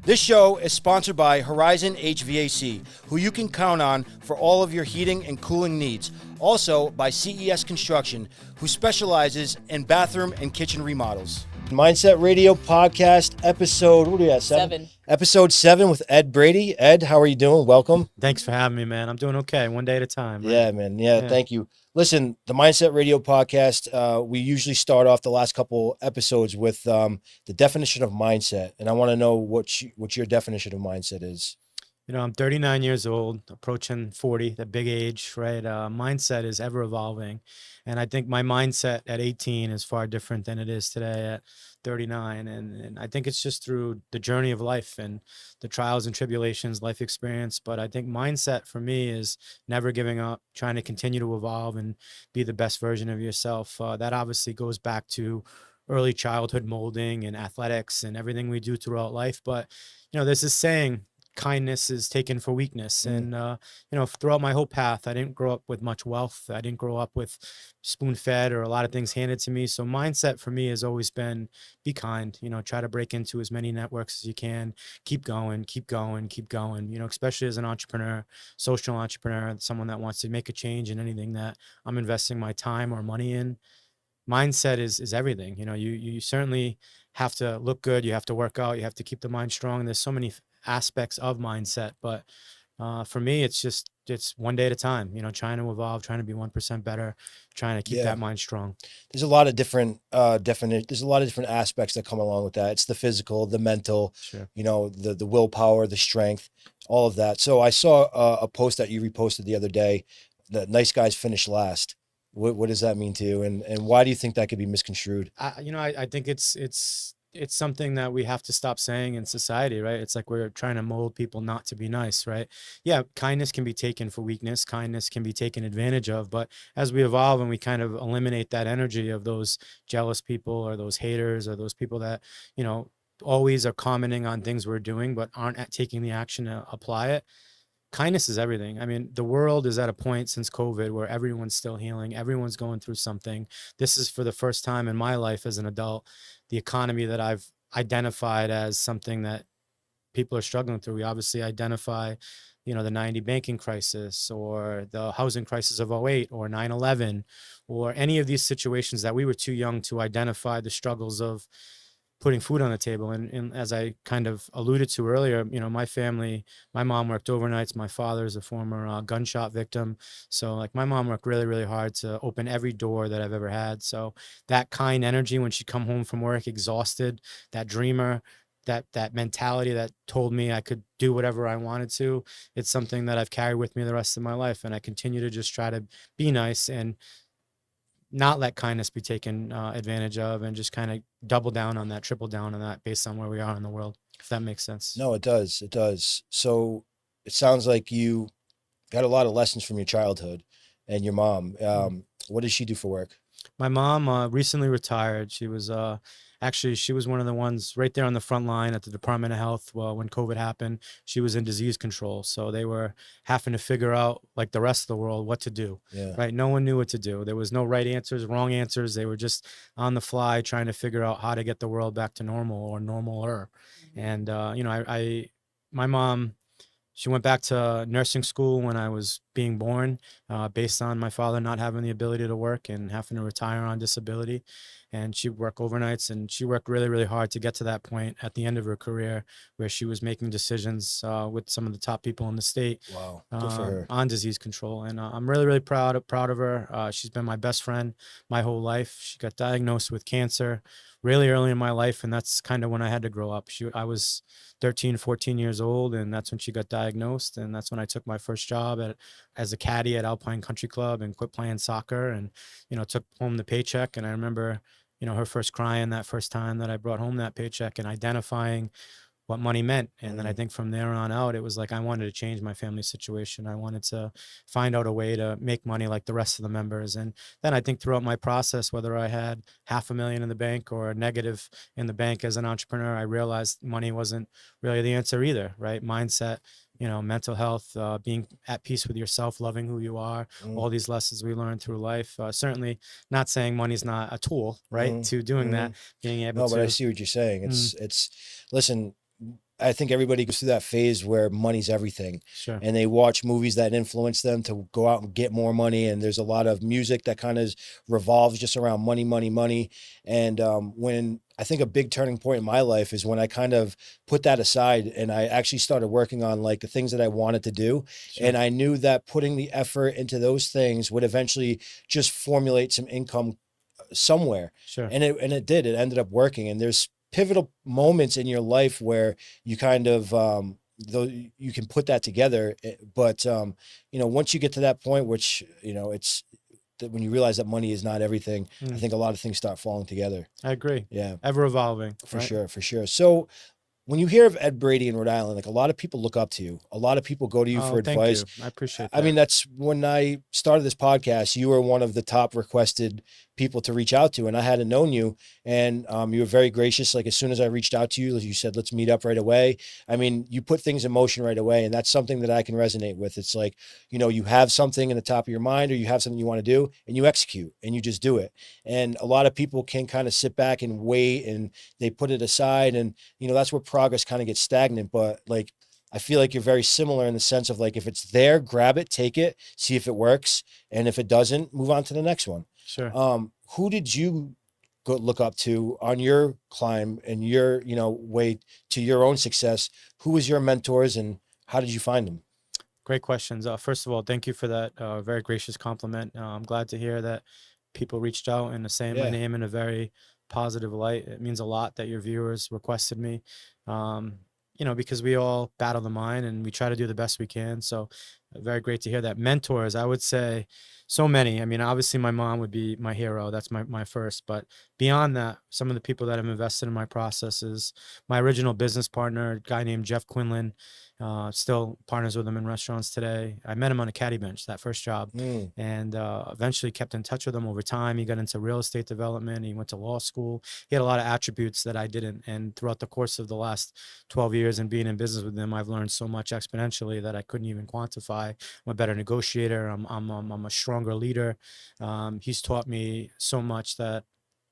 This show is sponsored by Horizon HVAC, who you can count on for all of your heating and cooling needs. Also by CES Construction, who specializes in bathroom and kitchen remodels. Mindset Radio Podcast episode, what are you at, seven? Episode 7 with Ed Brady. Ed, how are you doing? Welcome. Thanks for having me, man. I'm doing okay. One day at a time. Right? Yeah, man. Yeah, thank you. Listen, the Mindset Radio Podcast, we usually start off the last couple episodes with the definition of mindset. And I want to know what your definition of mindset is. You know, I'm 39 years old, approaching 40, the big age, right? Mindset is ever evolving. And I think my mindset at 18 is far different than it is today at 39. And I think it's just through the journey of life and the trials and tribulations, life experience. But I think mindset for me is never giving up, trying to continue to evolve and be the best version of yourself. That obviously goes back to early childhood molding and athletics and everything we do throughout life. But, you know, there's this saying, kindness is taken for weakness. And, you know, throughout my whole path, I didn't grow up with much wealth. I didn't grow up with spoon fed or a lot of things handed to me. So mindset for me has always been be kind, you know, try to break into as many networks as you can, keep going, keep going, keep going, you know, especially as an entrepreneur, social entrepreneur, someone that wants to make a change in anything that I'm investing my time or money in. Mindset is everything. You know, you certainly have to look good. You have to work out. You have to keep the mind strong. There's so many aspects of mindset, but for me, it's one day at a time, you know, trying to evolve, trying to be 1% better, trying to keep that mind strong. There's a lot of different there's a lot of different aspects that come along with that. It's the physical, the mental, you know, the willpower, the strength, all of that. So I saw a post that you reposted the other day that nice guys finish last. What does that mean to you? And why do you think that could be misconstrued? I think it's something that we have to stop saying in society, right? It's like we're trying to mold people not to be nice, right? Yeah, kindness can be taken for weakness. Kindness can be taken advantage of. But as we evolve and we kind of eliminate that energy of those jealous people or those haters or those people that, you know, always are commenting on things we're doing but aren't taking the action to apply it. Kindness is everything. I mean, the world is at a point since COVID where everyone's still healing. Everyone's going through something. This is for the first time in my life as an adult, the economy that I've identified as something that people are struggling through. We obviously identify, you know, the 90 banking crisis or the housing crisis of '08 or 9/11 or any of these situations that we were too young to identify the struggles of putting food on the table. And as I kind of alluded to earlier, you know, my family, my mom worked overnights. My father is a former gunshot victim. So like my mom worked really, really hard to open every door that I've ever had. So that kind energy when she'd come home from work exhausted, that dreamer, that mentality that told me I could do whatever I wanted to, it's something that I've carried with me the rest of my life. And I continue to just try to be nice and not let kindness be taken advantage of, and just kind of double down on that, triple down on that based on where we are in the world, if that makes sense. No, it does. It does. So it sounds like you got a lot of lessons from your childhood and your mom. What does she do for work? My mom recently retired. She was she was one of the ones right there on the front line at the Department of Health. Well, when COVID happened, she was in disease control. So they were having to figure out, like the rest of the world, what to do, right? No one knew what to do. There was no right answers, wrong answers. They were just on the fly trying to figure out how to get the world back to normal or normaler. And, you know, my mom, she went back to nursing school when I was being born, based on my father not having the ability to work and having to retire on disability. And she worked overnights, and she worked really, really hard to get to that point at the end of her career where she was making decisions with some of the top people in the state. Wow, good for her. On disease control. And I'm really, really proud of her. She's been my best friend my whole life. She got diagnosed with cancer really early in my life, and that's kind of when I had to grow up. I was 13, 14 years old, and that's when she got diagnosed, and that's when I took my first job as a caddy at Alpine Country Club and quit playing soccer and, you know, took home the paycheck. And I remember, you know, her first crying that first time that I brought home that paycheck and identifying what money meant. And then I think from there on out, it was like I wanted to change my family situation. I wanted to find out a way to make money like the rest of the members. And then I think throughout my process, whether I had $500,000 in the bank or a negative in the bank as an entrepreneur, I realized money wasn't really the answer either, right? Mindset, you know, mental health, being at peace with yourself, loving who you are, all these lessons we learned through life. Certainly not saying money's not a tool, right, to doing that, being able to. No, but I see what you're saying. Listen, I think everybody goes through that phase where money's everything, Sure. and they watch movies that influence them to go out and get more money. And there's a lot of music that kind of revolves just around money, money, money. And when I think a big turning point in my life is when I kind of put that aside and I actually started working on like the things that I wanted to do. Sure. And I knew that putting the effort into those things would eventually just formulate some income somewhere. Sure. And it did. It ended up working. And there's pivotal moments in your life where you kind of though you can put that together. But you know, once you get to that point, which, you know, it's that when you realize that money is not everything, I think a lot of things start falling together. I agree. Yeah, Ever evolving. for right? sure, for sure. So when you hear of Ed Brady in Rhode Island, like a lot of people look up to you. A lot of people go to you Oh, for thank advice. you. I appreciate I that. mean, that's when I started this podcast, you were one of the top requested people to reach out to, and I hadn't known you. And you were very gracious. Like as soon as I reached out to you, you said, let's meet up right away. I mean, you put things in motion right away. And that's something that I can resonate with. It's like, you know, you have something in the top of your mind or you have something you want to do and you execute and you just do it. And a lot of people can kind of sit back and wait and they put it aside. And, you know, that's where progress kind of gets stagnant. But like, I feel like you're very similar in the sense of like, if it's there, grab it, take it, see if it works. And if it doesn't, move on to the next one. Sure. Who did you go look up to on your climb and your, you know, way to your own success? Who was your mentors and how did you find them? Great questions. First of all, thank you for that very gracious compliment. I'm glad to hear that people reached out and are saying my Yeah. name in a very positive light. It means a lot that your viewers requested me. You know, because we all battle the mind and we try to do the best we can. So very great to hear that. Mentors, I would say so many. I mean, obviously my mom would be my hero. That's my first, but beyond that, some of the people that have invested in my processes, my original business partner, a guy named Jeff Quinlan, still partners with him in restaurants today. I met him on a caddy bench, that first job, and eventually kept in touch with him over time. He got into real estate development. He went to law school. He had a lot of attributes that I didn't. And throughout the course of the last 12 years and being in business with him, I've learned so much exponentially that I couldn't even quantify. I'm a better negotiator. I'm a stronger leader. He's taught me so much that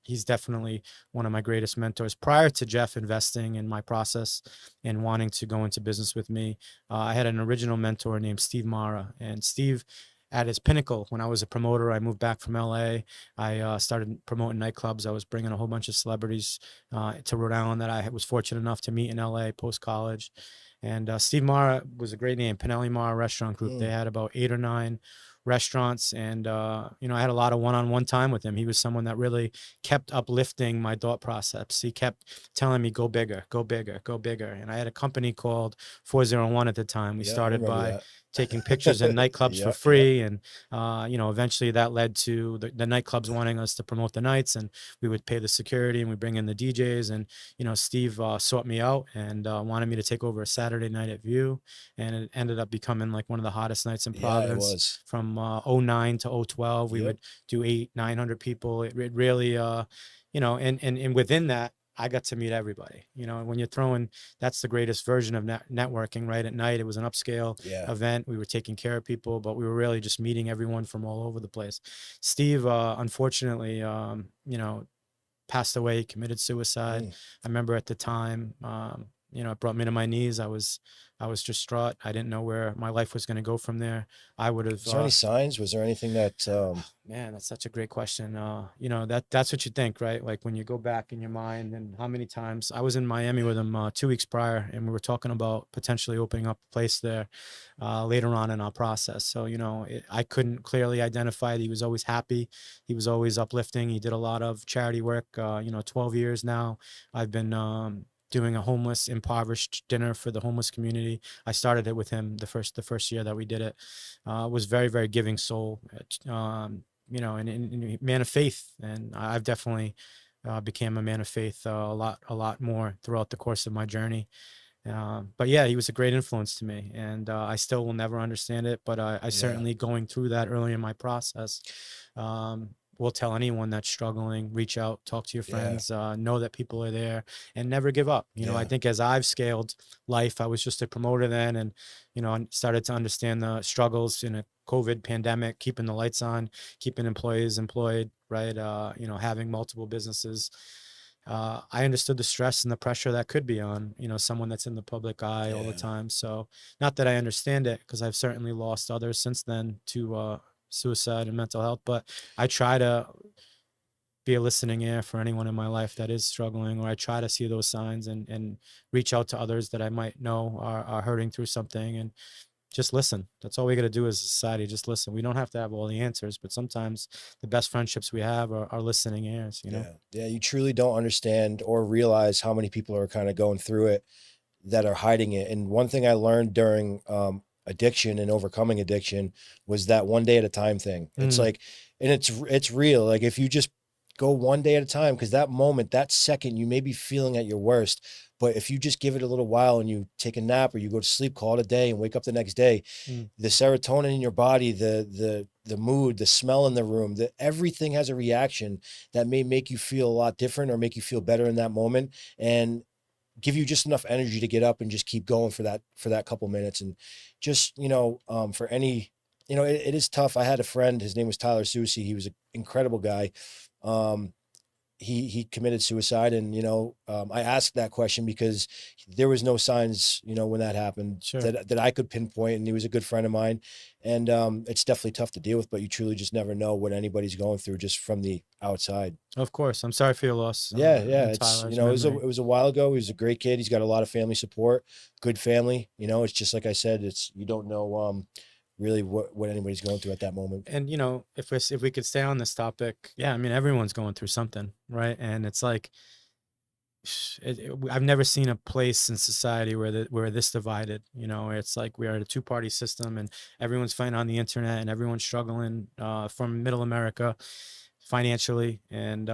he's definitely one of my greatest mentors. Prior to Jeff investing in my process and wanting to go into business with me, I had an original mentor named Steve Mara. And Steve, at his pinnacle, when I was a promoter, I moved back from LA. I started promoting nightclubs. I was bringing a whole bunch of celebrities to Rhode Island that I was fortunate enough to meet in LA post college. And Steve Mara was a great name, Pinelli Mara Restaurant Group. They had about 8 or 9 restaurants. And, you know, I had a lot of one-on-one time with him. He was someone that really kept uplifting my thought process. He kept telling me, go bigger, go bigger, go bigger. And I had a company called 401 at the time. We started by taking pictures in nightclubs for free. And, you know, eventually that led to the nightclubs wanting us to promote the nights, and we would pay the security and we bring in the DJs. And, you know, Steve sought me out and wanted me to take over a Saturday night at View. And it ended up becoming like one of the hottest nights in Providence. It was. From 09 to 012, we would do 800-900 people. It really, you know, and within that, I got to meet everybody. You know, when you're throwing, that's the greatest version of networking, right? At night, it was an upscale event. We were taking care of people, but we were really just meeting everyone from all over the place. Steve, unfortunately, you know, passed away, committed suicide. I remember at the time, you know, it brought me to my knees. I was distraught. I didn't know where my life was going to go from there. I would have. Was there any signs? Was there anything that? Man, that's such a great question. You know, that's what you think, right? Like when you go back in your mind, and how many times I was in Miami with him 2 weeks prior, and we were talking about potentially opening up a place there later on in our process. So, you know, I couldn't clearly identify it. He was always happy. He was always uplifting. He did a lot of charity work. You know, 12 years now, I've been doing a homeless, impoverished dinner for the homeless community. I started it with him the first year that we did it. Was very, very giving soul, you know, and man of faith. And I've definitely became a man of faith a lot more throughout the course of my journey. But yeah, he was a great influence to me, and I still will never understand it, but I certainly, going through that early in my process, will tell anyone that's struggling, reach out, talk to your friends, know that people are there, and never give up. You know, I think as I've scaled life, I was just a promoter then, and, you know, I started to understand the struggles in a COVID pandemic, keeping the lights on, keeping employees employed, right? You know, having multiple businesses. I understood the stress and the pressure that could be on, someone that's in the public eye all the Yeah. time. So not that I understand it, because I've certainly lost others since then to suicide and mental health, but I try to be a listening ear for anyone in my life that is struggling, or I try to see those signs and reach out to others that I might know are hurting through something, and just listen. That's all we got to do as a society. Just listen. We don't have to have all the answers, but sometimes the best friendships we have are listening ears, Yeah. Yeah. You truly don't understand or realize how many people are kind of going through it that are hiding it. And one thing I learned during addiction and overcoming addiction was that one day at a time thing. It's Mm, like, and it's real. Like if you just go one day at a time, because that moment, that second, you may be feeling at your worst. But if you just give it a little while and you take a nap or you go to sleep, call it a day and wake up the next day, mm. the serotonin in your body, the mood, the smell in the room, that everything has a reaction that may make you feel a lot different or make you feel better in that moment. And give you just enough energy to get up and just keep going for that couple minutes. And just, for any, it is tough. I had a friend, his name was Tyler Susi. He was an incredible guy. Um, he committed suicide, and I asked that question because there was no signs, when that happened, Sure. that I could pinpoint, and he was a good friend of mine. And it's definitely tough to deal with, but you truly just never know what anybody's going through just from the outside. Of course. I'm sorry for your loss, Yeah, yeah. in It's Tyler's it memory. was a while ago. He was a great kid. He's got a lot of family support, good family. It's just like I said, it's you don't know really what anybody's going through at that moment. And if we could stay on this topic, yeah, I mean, everyone's going through something, right? And it's like, I've never seen a place in society where we're this divided. It's like we are a two-party system, and everyone's fighting on the internet, and everyone's struggling from middle America financially, and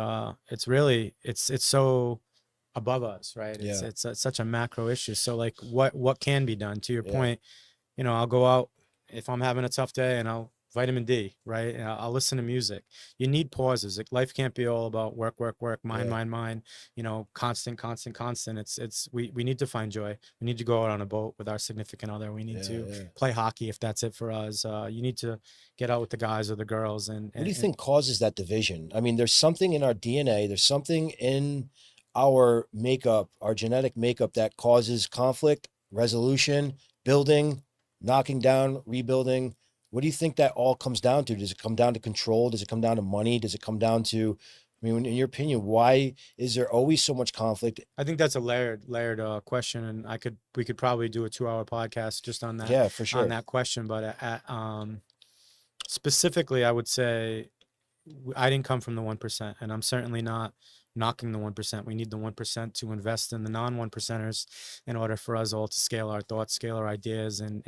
it's really it's so above us, right? It's Yeah, it's such a macro issue. So like, what can be done? To your yeah, point, I'll go out if I'm having a tough day, and I'll vitamin D, right? And I'll listen to music. You need pauses. Like, life can't be all about work, work, work, mind, yeah, mind, mind, constant, constant, constant. We need to find joy. We need to go out on a boat with our significant other. We need yeah, to yeah. play hockey if that's it for us. You need to get out with the guys or the girls, What do you think causes that division? I mean, there's something in our DNA. There's something in our makeup, our genetic makeup, that causes conflict, resolution, building, knocking down, rebuilding. What do you think that all comes down to? Does it come down to control? Does it come down to money? Does it come down to, I mean, in your opinion, why is there always so much conflict? I think that's a layered question, and we could probably do a 2-hour podcast just Yeah, for on sure. that question. But specifically, I would say I didn't come from the 1%, and I'm certainly not knocking the 1%. We need the 1% to invest in the non 1%ers in order for us all to scale our thoughts, scale our ideas, and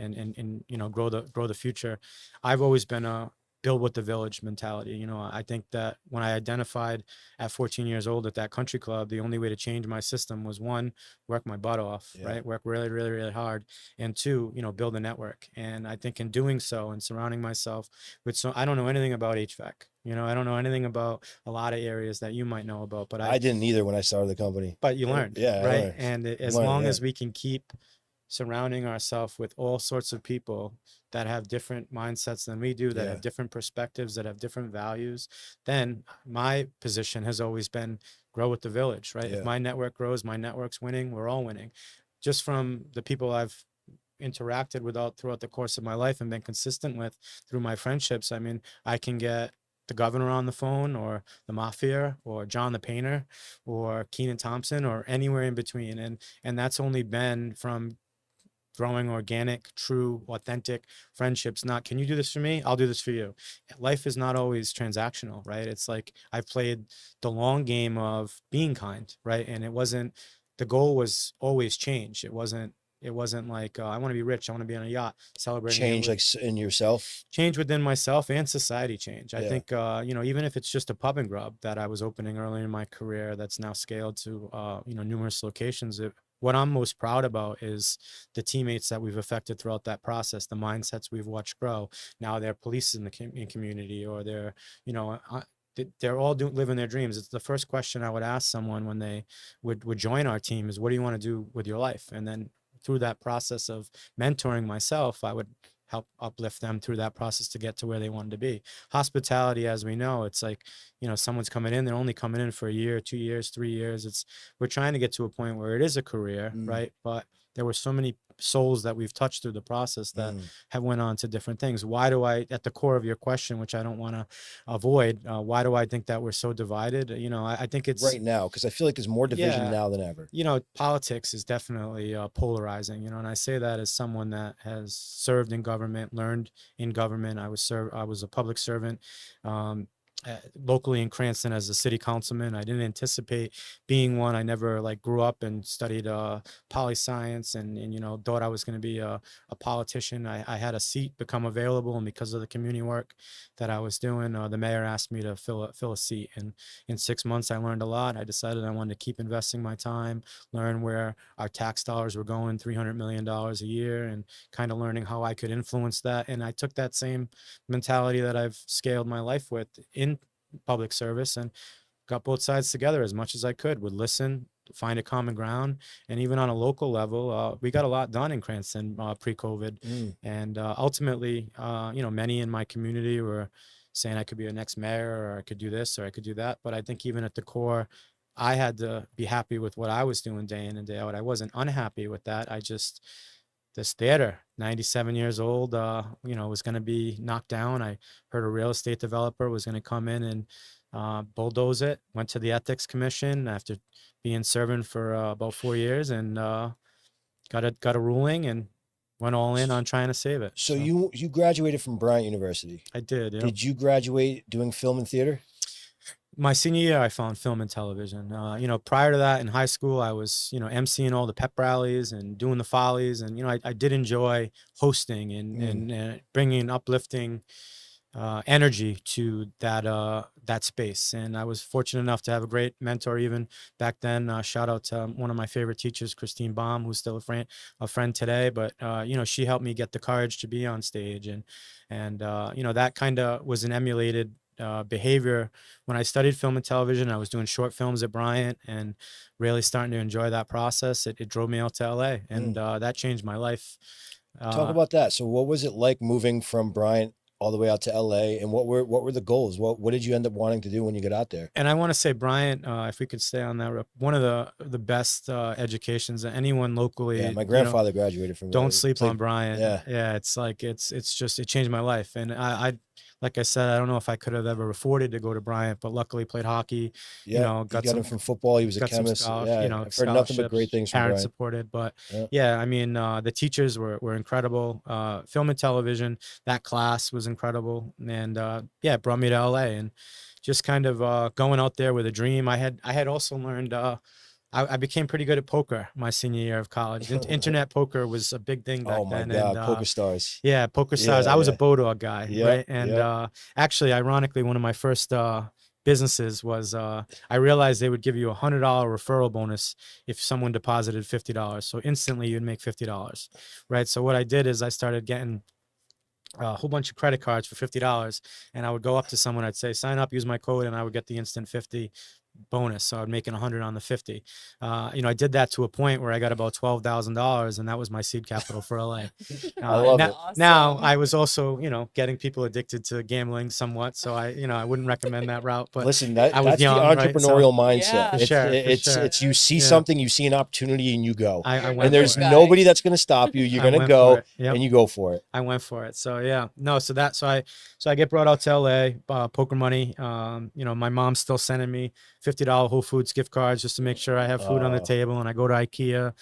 grow the future. I've always been a build with the village mentality. I think that when I identified at 14 years old at that country club, the only way to change my system was, one, work my butt off, Yeah, right? Work really, really, really hard, and two, build a network. And I think in doing so and surrounding myself with, so I don't know anything about HVAC. I don't know anything about a lot of areas that you might know about, I didn't either when I started the company. but you learned, Yeah, I right? learned. And I'm as learning. long Yeah, as we can keep surrounding ourselves with all sorts of people that have different mindsets than we do, that yeah, have different perspectives, that have different values, then my position has always been grow with the village, right? If yeah, my network grows, my network's winning, we're all winning. Just from the people I've interacted with throughout the course of my life and been consistent with through my friendships, I mean, I can get the governor on the phone, or the mafia, or John the painter, or Keenan Thompson, or anywhere in between. And that's only been from growing organic, true, authentic friendships. Not, can you do this for me? I'll do this for you. Life is not always transactional, right? It's like, I've played the long game of being kind, right? And the goal was always change. It wasn't like, I want to be rich, I want to be on a yacht celebrating it change with like in yourself. change within myself and society change. I Yeah, think, even if it's just a pub and grub that I was opening early in my career, that's now scaled to, numerous locations. What I'm most proud about is the teammates that we've affected throughout that process, the mindsets we've watched grow. Now they're police in the community, or they're, they're all living their dreams. It's the first question I would ask someone when they would join our team is, what do you want to do with your life? And then through that process of mentoring myself, I would help uplift them through that process to get to where they wanted to be. Hospitality, as we know, it's like, someone's coming in, they're only coming in for a year, 2 years, 3 years. We're trying to get to a point where it is a career, right? But there were so many souls that we've touched through the process that have went on to different things. Why do I, at the core of your question, which I don't want to avoid, why do I think that we're so divided? I think it's right now, because I feel like there's more division Yeah. now than ever. Politics is definitely polarizing, and I say that as someone that has served in government, learned in government. I was a public servant, locally in Cranston as a city councilman. I didn't anticipate being one. I never grew up and studied poli science and thought I was going to be a politician. I had a seat become available, and because of the community work that I was doing, the mayor asked me to fill a seat. And in 6 months, I learned a lot. I decided I wanted to keep investing my time, learn where our tax dollars were going, $300 million a year, and kind of learning how I could influence that. And I took that same mentality that I've scaled my life with in public service and got both sides together as much as I could, would listen, find a common ground. And even on a local level, we got a lot done in Cranston pre-COVID. And ultimately, many in my community were saying I could be a next mayor, or I could do this, or I could do that. But I think even at the core, I had to be happy with what I was doing day in and day out. I wasn't unhappy with that. This theater, 97 years old, was going to be knocked down. I heard a real estate developer was going to come in and bulldoze it. Went to the ethics commission after being serving for about 4 years, and got a ruling and went all in on trying to save it. So you graduated from Bryant University. I did. Yep. Did you graduate doing film and theater? My senior year, I found film and television. Prior to that, in high school, I was, emceeing all the pep rallies and doing the follies. And, I did enjoy hosting and bringing uplifting energy to that space. And I was fortunate enough to have a great mentor even back then. Shout out to one of my favorite teachers, Christine Baum, who's still a friend today. But, she helped me get the courage to be on stage. And that kind of was an emulated behavior when I studied film and television. I was doing short films at Bryant and really starting to enjoy that process. It drove me out to LA, and that changed my life. Talk about that. So what was it like moving from Bryant all the way out to LA, and what were the goals? What did you end up wanting to do when you got out there? And I want to say Bryant, if we could stay on that, one of the best educations that anyone locally. Yeah, my grandfather graduated from there. Don't sleep on Bryant. Yeah. It's like it's just, it changed my life. And I like I said, I don't know if I could have ever afforded to go to Bryant, but luckily played hockey. Yeah, got him from football. He was a chemist. Yeah, I've heard nothing but great things from Parents Bryant. supported, but I mean, the teachers were incredible. Film and television, that class was incredible, and it brought me to LA, and just kind of going out there with a dream. I had also learned. I became pretty good at poker my senior year of college. Internet poker was a big thing back then. Oh my God, Poker Stars. Yeah, Poker Stars. I was a Bodog guy, right? And yeah. Actually, ironically, one of my first businesses was I realized they would give you $100 referral bonus if someone deposited $50. So instantly you'd make $50, right? So what I did is I started getting a whole bunch of credit cards for $50, and I would go up to someone, I'd say, sign up, use my code, and I would get the instant 50 bonus. So I'd make it 100 on the 50. I did that to a point where I got about $12,000, and that was my seed capital for LA. I love it. Awesome. Now I was also, getting people addicted to gambling somewhat. So I wouldn't recommend that route, but Listen, I was that's young, the right? entrepreneurial Yeah. mindset. For sure. It's you see Yeah. something, you see an opportunity, and you go. I went And there's for it. nobody that's going to stop you. You're I going to went go for it. Yep. and you go for it. I went for it. So yeah, no. So I get brought out to LA, poker money. My mom's still sending me $50 Whole Foods gift cards just to make sure I have food on the table. And I go to IKEA,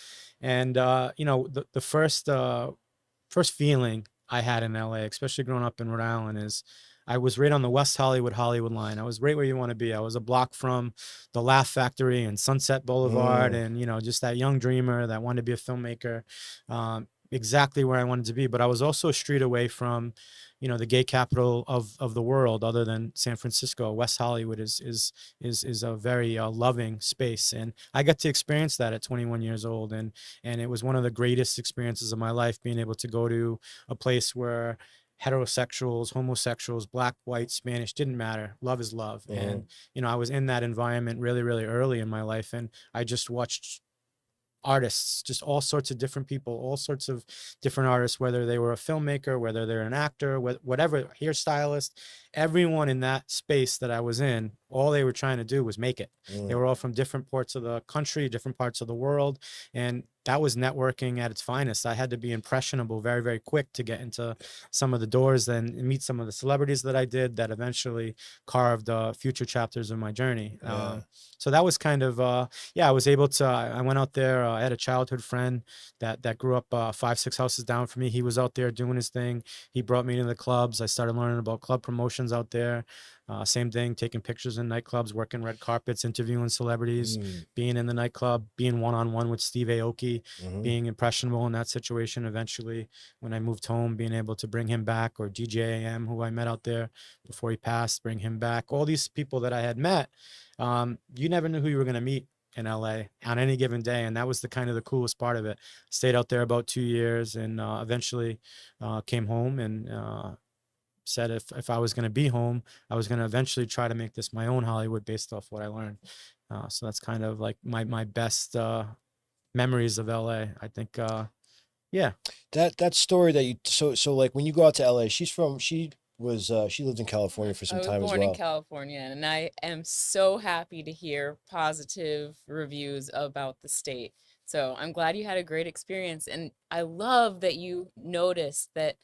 and the first feeling I had in LA, especially growing up in Rhode Island, is I was right on the West Hollywood line. I was right where you want to be. I was a block from the Laugh Factory and Sunset Boulevard, and just that young dreamer that wanted to be a filmmaker. Exactly where I wanted to be. But I was also a street away from, the gay capital of the world, other than San Francisco. West Hollywood is a very loving space, and I got to experience that at 21 years old, and it was one of the greatest experiences of my life, being able to go to a place where heterosexuals, homosexuals, black, white, Spanish, didn't matter. Love is love. And I was in that environment really, really early in my life, and I just watched artists, just all sorts of different people, all sorts of different artists, whether they were a filmmaker, whether they're an actor, whatever, hairstylist, everyone in that space that I was in, all they were trying to do was make it. They were all from different parts of the country, different parts of the world. And that was networking at its finest. I had to be impressionable very, very quick to get into some of the doors and meet some of the celebrities that I did that eventually carved future chapters of my journey. Yeah. So that was kind of, I was able to, I went out there. I had a childhood friend that grew up 5-6 houses down from me. He was out there doing his thing. He brought me to the clubs. I started learning about club promotions out there. Same thing, taking pictures in nightclubs, working red carpets, interviewing celebrities, being in the nightclub, being one-on-one with Steve Aoki, being impressionable in that situation. Eventually, when I moved home, being able to bring him back, or DJ AM, who I met out there before he passed, bring him back. All these people that I had met, you never knew who you were going to meet in LA on any given day. And that was the kind of the coolest part of it. Stayed out there about 2 years and eventually came home and said if I was going to be home, I was going to eventually try to make this my own Hollywood based off what I learned. So that's kind of like my best memories of LA. I think, yeah. That story that you so like when you go out to LA, she lived in California for some I was time as born in well. California, and I am so happy to hear positive reviews about the state. So I'm glad you had a great experience, and I love that you noticed that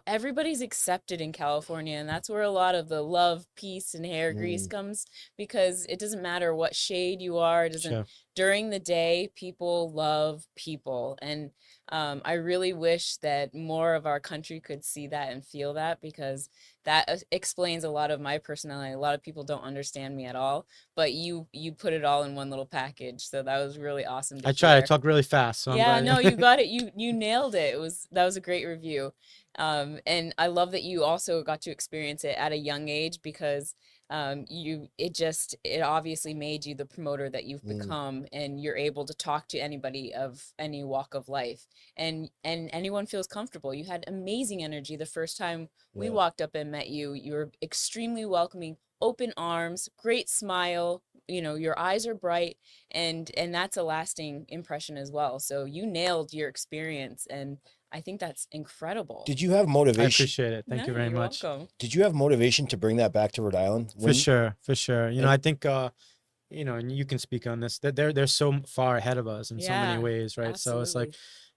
everybody's accepted in California, and that's where a lot of the love, peace, and hair grease comes, because it doesn't matter what shade you are. It doesn't. Sure. During the day, people love people, and I really wish that more of our country could see that and feel that, because that explains a lot of my personality. A lot of people don't understand me at all, but you put it all in one little package, so that was really awesome to I tried. I hear. talk really fast, so I'm Yeah, glad. no, you got it. You nailed it. That was a great review. And I love that you also got to experience it at a young age, because it obviously made you the promoter that you've become, and you're able to talk to anybody of any walk of life, and anyone feels comfortable. You had amazing energy the first time we walked up and met you. You were extremely welcoming, open arms, great smile. Your eyes are bright, and that's a lasting impression as well. So you nailed your experience, and I think that's incredible. Did you have I motivation? appreciate it. Thank No, you very you're much. welcome. Did you have motivation to bring that back to Rhode Island? For sure, for sure. And- I think and you can speak on this, that they're so far ahead of us in so many Yeah, ways, right? So it's like,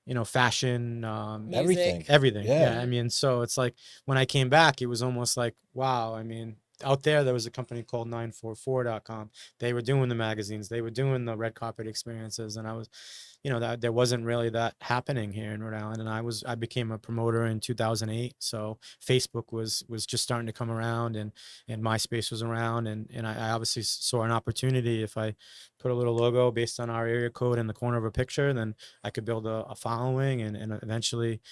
absolutely. fashion, Everything. everything. Yeah. Yeah. I mean, so it's like when I came back, it was almost like, wow. I mean, out there was a company called 944.com. They were doing the magazines, they were doing the red carpet experiences, and I was, that there wasn't really that happening here in Rhode Island. And I became a promoter in 2008. So Facebook was just starting to come around, and MySpace was around, and I obviously saw an opportunity. If I put a little logo based on our area code in the corner of a picture, then I could build a following, and eventually,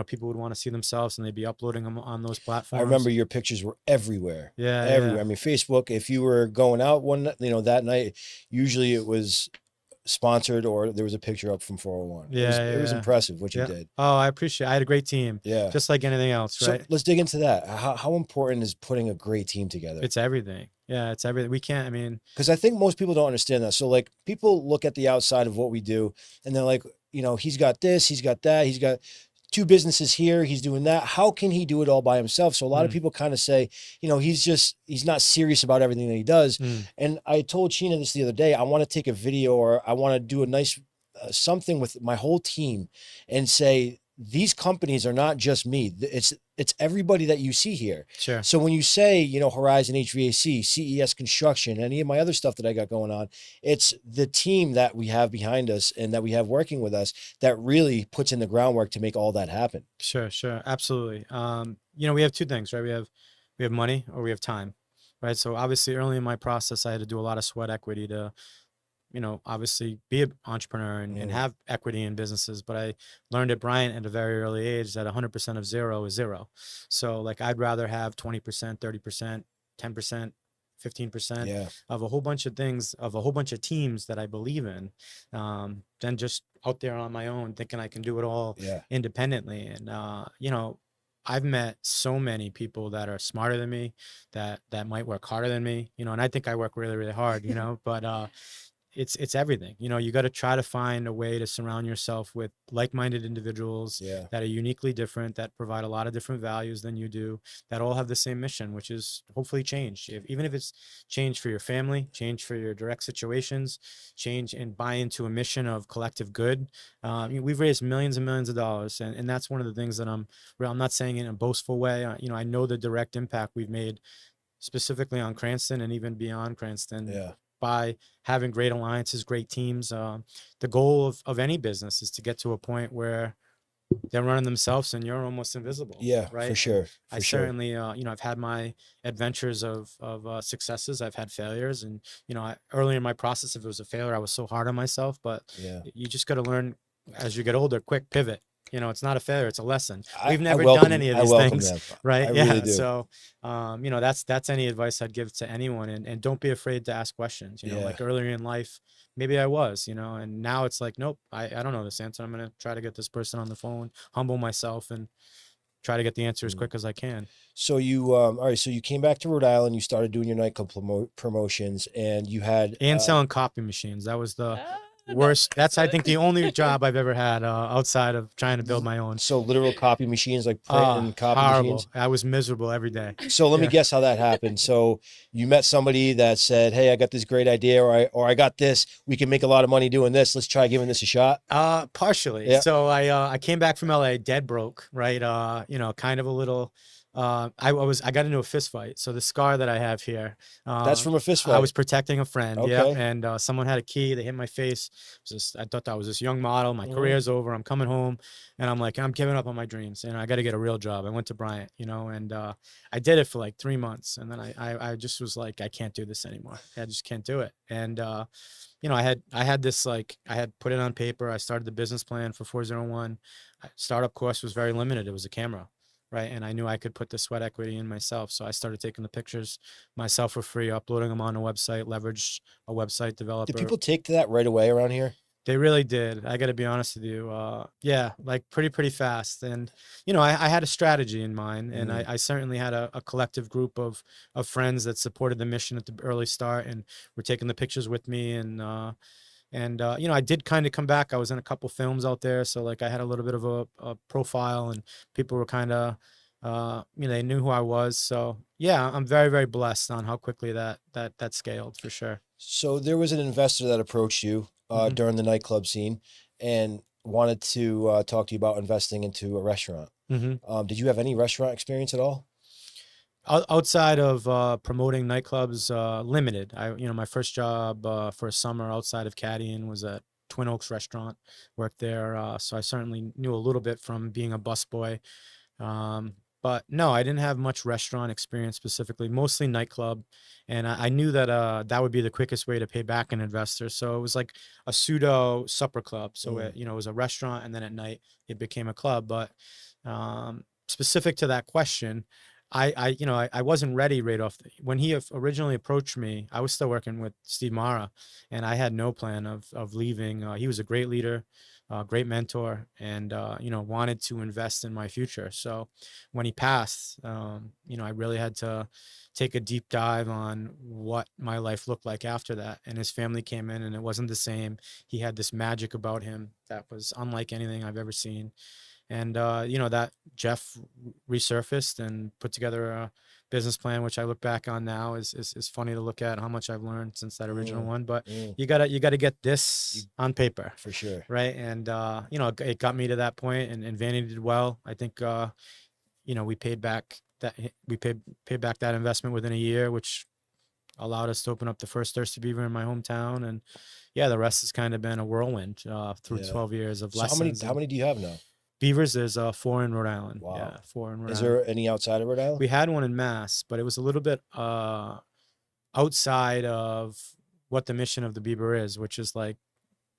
people would want to see themselves, and they'd be uploading them on those platforms. I remember your pictures were everywhere. Yeah, everywhere. yeah. I mean, Facebook, if you were going out that night, usually it was sponsored or there was a picture up from 401. It was impressive what you did. Oh, I appreciate it. I had a great team. Yeah. Just like anything else, right? So let's dig into that. How important is putting a great team together? It's everything. Yeah, it's everything. We can't, because I think most people don't understand that. So like people look at the outside of what we do and they're like, he's got this, he's got that, he's got 2 businesses here, he's doing that. How can he do it all by himself? So a lot of people kind of say, he's not serious about everything that he does. And I told Sheena this the other day, I want to take a video, or I want to do a nice something with my whole team and say, these companies are not just me. It's everybody that you see here. Sure. So when you say, Horizon HVAC, CES Construction, any of my other stuff that I got going on, it's the team that we have behind us and that we have working with us that really puts in the groundwork to make all that happen. Sure. Absolutely. We have 2 things, right? We have money, or we have time, right? So obviously early in my process, I had to do a lot of sweat equity to, obviously be an entrepreneur and have equity in businesses. But I learned at Bryant at a very early age that 100% of zero is zero. So like, I'd rather have 20%, 30%, 10%, 15% of a whole bunch of things, of a whole bunch of teams that I believe in, than just out there on my own thinking I can do it all independently. And, I've met so many people that are smarter than me, that might work harder than me, and I think I work really, really hard, but, it's everything. You know, you got to try to find a way to surround yourself with like-minded individuals Yeah. that are uniquely different, that provide a lot of different values than you do, that all have the same mission, which is hopefully change. Even if it's change for your family, change for your direct situations, change and buy into a mission of collective good. We've raised millions and millions of dollars, and that's one of the things that I'm not saying it in a boastful way. You know, I know the direct impact we've made specifically on Cranston and even beyond Cranston Yeah. by having great alliances, great teams. The goal of any business is to get to a point where they're running themselves and you're almost invisible. Yeah, right. for sure. I certainly, you know, I've had my adventures of successes. I've had failures, and you know, early in my process, if it was a failure, I was so hard on myself. But Yeah. you just got to learn as you get older. Quick pivot. You know, it's not a failure; it's a lesson. We've I never welcome, done any of I these welcome things, them. right? I Yeah. really do. So, you know, that's any advice I'd give to anyone, and don't be afraid to ask questions. You know, Yeah. like earlier in life, maybe I was, you know, and now it's like, nope, I don't know this answer. I'm gonna try to get this person on the phone, humble myself, and try to get the answer as quick as I can. So you, all right. So you came back to Rhode Island. You started doing your nightclub promotions, and you had And selling copy machines. That was the Ah, worst. That's I good. think the only job I've ever had outside of trying to build my own. so literal copy machines, like printing copy Horrible. machines. I was miserable every day. So let me Yeah. guess how that happened. So you met somebody that said, "Hey, I got this great idea, or I got this. We can make a lot of money doing this. Let's try giving this a shot." Partially. Yeah. So I came back from LA dead broke, right? You know, kind of a little. I got into a fist fight. So the scar that I have here, That's from a fist fight. I was protecting a friend. Yeah, Okay. and someone had a key. They hit my face. I thought that was this young model. My Mhm. career's over. I'm coming home, and I'm like, I'm giving up on my dreams, and I got to get a real job. I went to Bryant, you know, and I did it for like 3 months, and then I just was like, I can't do this anymore. I just can't do it. And you know, I had this, like, I had put it on paper. I started the business plan for 401. Startup cost was very limited. It was a camera, right? And I knew I could put the sweat equity in myself. So I started taking the pictures myself for free, uploading them on a website, leveraged a website developer. Did people take to that right away around here? They really did. I got to be honest with you. Yeah, like pretty fast. And, you know, I had a strategy in mind, and I certainly had a collective group of friends that supported the mission at the early start and were taking the pictures with me. And you know, I did kind of come back. I was in a couple films out there. So like I had a little bit of a profile, and people were kind of, you know, they knew who I was. So yeah, I'm very blessed on how quickly that scaled, for sure. So there was an investor that approached you during the nightclub scene and wanted to talk to you about investing into a restaurant. Did you have any restaurant experience at all? Outside of promoting nightclubs, limited. You know, my first job for a summer outside of caddying was at Twin Oaks restaurant. Worked there, so I certainly knew a little bit from being a busboy. But no, I didn't have much restaurant experience specifically, mostly nightclub. And I knew that that would be the quickest way to pay back an investor. So it was like a pseudo supper club. So it, you know, it was a restaurant, and then at night it became a club. But specific to that question, you know, I wasn't ready right off. When he originally approached me, I was still working with Steve Mara, and I had no plan of leaving. He was a great leader, great mentor, and you know, wanted to invest in my future. So when he passed, you know, I really had to take a deep dive on what my life looked like after that. And his family came in, and it wasn't the same. He had this magic about him that was unlike anything I've ever seen. And you know, that Jeff resurfaced and put together a business plan, which I look back on now is funny to look at how much I've learned since that original one. But you gotta get this on paper, For sure. right? And you know, it got me to that point, and Vanity did well. I think you know, we paid back that investment within a year, which allowed us to open up the first Thirsty Beaver in my hometown. And yeah, the rest has kind of been a whirlwind through 12 years of So lessons. how many do you have now? Beavers, there's 4 in Rhode Island. Wow. Yeah, 4 in Rhode Is Island. there any outside of Rhode Island? We had one in Mass, but it was a little bit outside of what the mission of the Beaver is, which is like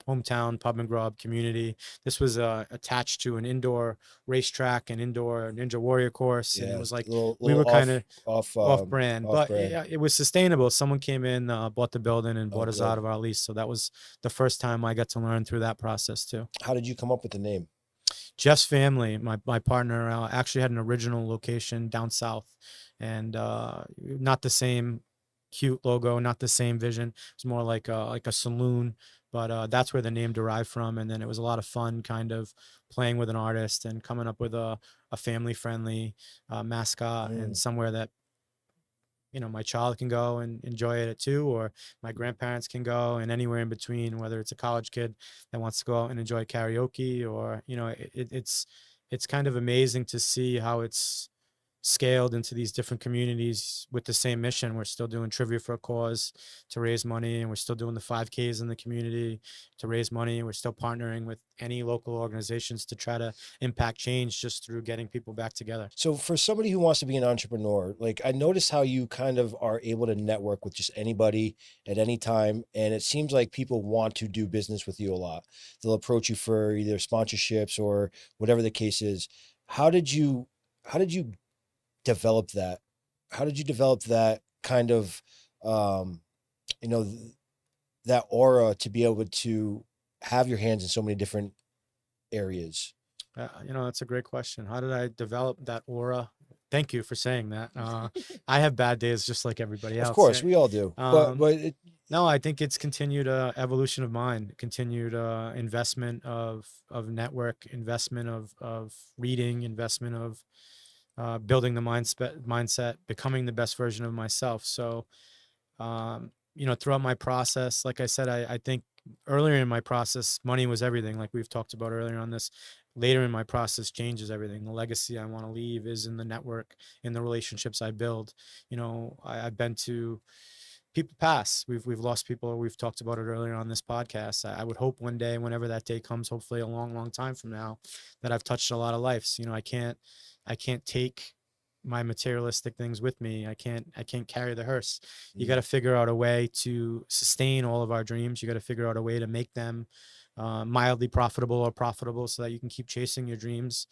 hometown pub and grub community. This was attached to an indoor racetrack and indoor Ninja Warrior course, and it was like we were kind of off brand, but it was sustainable. Someone came in, bought the building, and bought us out of our lease. So that was the first time I got to learn through that process too. How did you come up with the name? Jeff's family, my partner, actually had an original location down south, and not the same cute logo, not the same vision. It's more like a saloon, but that's where the name derived from. And then it was a lot of fun, kind of playing with an artist and coming up with a family friendly mascot and somewhere that my child can go and enjoy it too, or my grandparents can go, and anywhere in between, whether it's a college kid that wants to go out and enjoy karaoke, or it's kind of amazing to see how it's scaled into these different communities with the same mission. We're still doing trivia for a cause to raise money, and we're still doing the 5Ks in the community to raise money. We're still partnering with any local organizations to try to impact change just through getting people back together. So for somebody who wants to be an entrepreneur, like I noticed how you kind of are able to network with just anybody at any time. And it seems like people want to do business with you a lot. They'll approach you for either sponsorships or whatever the case is. How did you develop that? How did you develop that kind of, you know, that aura to be able to have your hands in so many different areas? That's a great question. How did I develop that aura? Thank you for saying that. I have bad days just like everybody else. Of course, right? we all do. No, I think it's continued evolution of mind, continued investment of network, investment of reading, investment of building the mindset, becoming the best version of myself. So, throughout my process, like I said, I think earlier in my process, money was everything, like we've talked about earlier on this. Later in my process, change is everything. The legacy I want to leave is in the network, in the relationships I build. I've been to people pass. We've lost people. We've talked about it earlier on this podcast. I would hope one day, whenever that day comes, hopefully a long, long time from now, that I've touched a lot of lives. I can't take my materialistic things with me. I can't carry the hearse. You got to figure out a way to sustain all of our dreams. You got to figure out a way to make them mildly profitable or profitable so that you can keep chasing your dreams.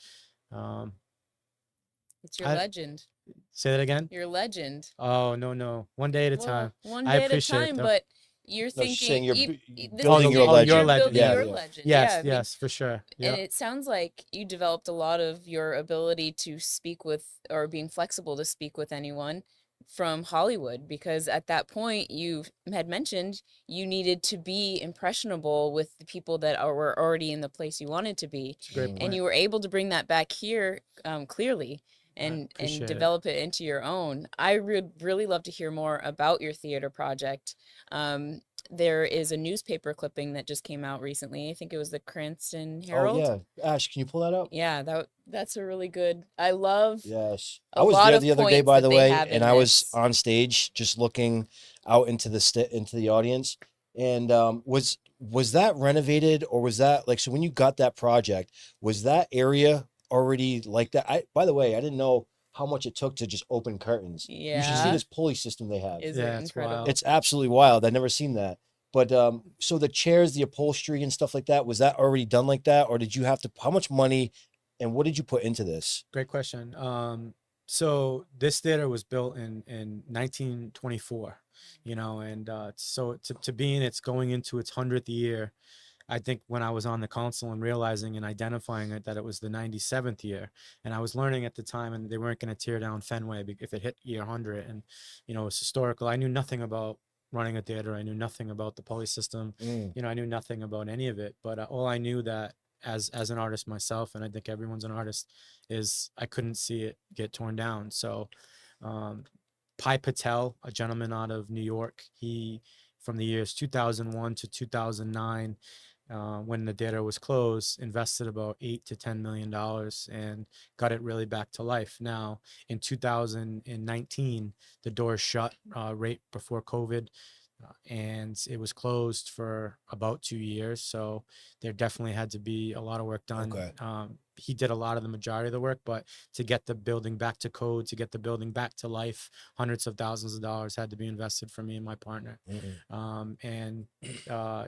It's your legend. Say that again. Your legend. Oh, no. One day at a time. One day at a time, but you're thinking you're building your legend. Your legend. Yes, for sure. Yep. And it sounds like you developed a lot of your ability to speak with, or being flexible to speak with anyone from Hollywood, because at that point you had mentioned you needed to be impressionable with the people that were already in the place you wanted to be. And you were able to bring that back here clearly. And develop it into your own. I would really love to hear more about your theater project. There is a newspaper clipping that just came out recently. I think it was the Cranston Herald. Oh yeah, Ash, can you pull that up? Yeah, that's a really good. I love. Yes, I was there the other day, by the way, and I was on stage just looking out into the audience. And was that renovated, or was that like, so when you got that project, was that area already like that? By the way, I didn't know how much it took to just open curtains. Yeah. You should see this pulley system they have. Is it incredible? It's absolutely wild. I've never seen that. But so the chairs, the upholstery and stuff like that, was that already done like that? Or did you have to, how much money and what did you put into this? Great question. So this theater was built in 1924, and so to be in it's going into its 100th year. I think when I was on the council and realizing and identifying it, that it was the 97th year. And I was learning at the time, and they weren't going to tear down Fenway if it hit year 100. And, it's historical. I knew nothing about running a theater. I knew nothing about the pulley system. I knew nothing about any of it. But all I knew that as an artist myself, and I think everyone's an artist, is I couldn't see it get torn down. So Pi Patel, a gentleman out of New York, he, from the years 2001 to 2009, when the theater was closed, invested about $8 to $10 million and got it really back to life. Now, in 2019, the doors shut right before COVID, and it was closed for about 2 years. So there definitely had to be a lot of work done. Okay. He did a lot of the majority of the work, but to get the building back to code, to get the building back to life, hundreds of thousands of dollars had to be invested for me and my partner. A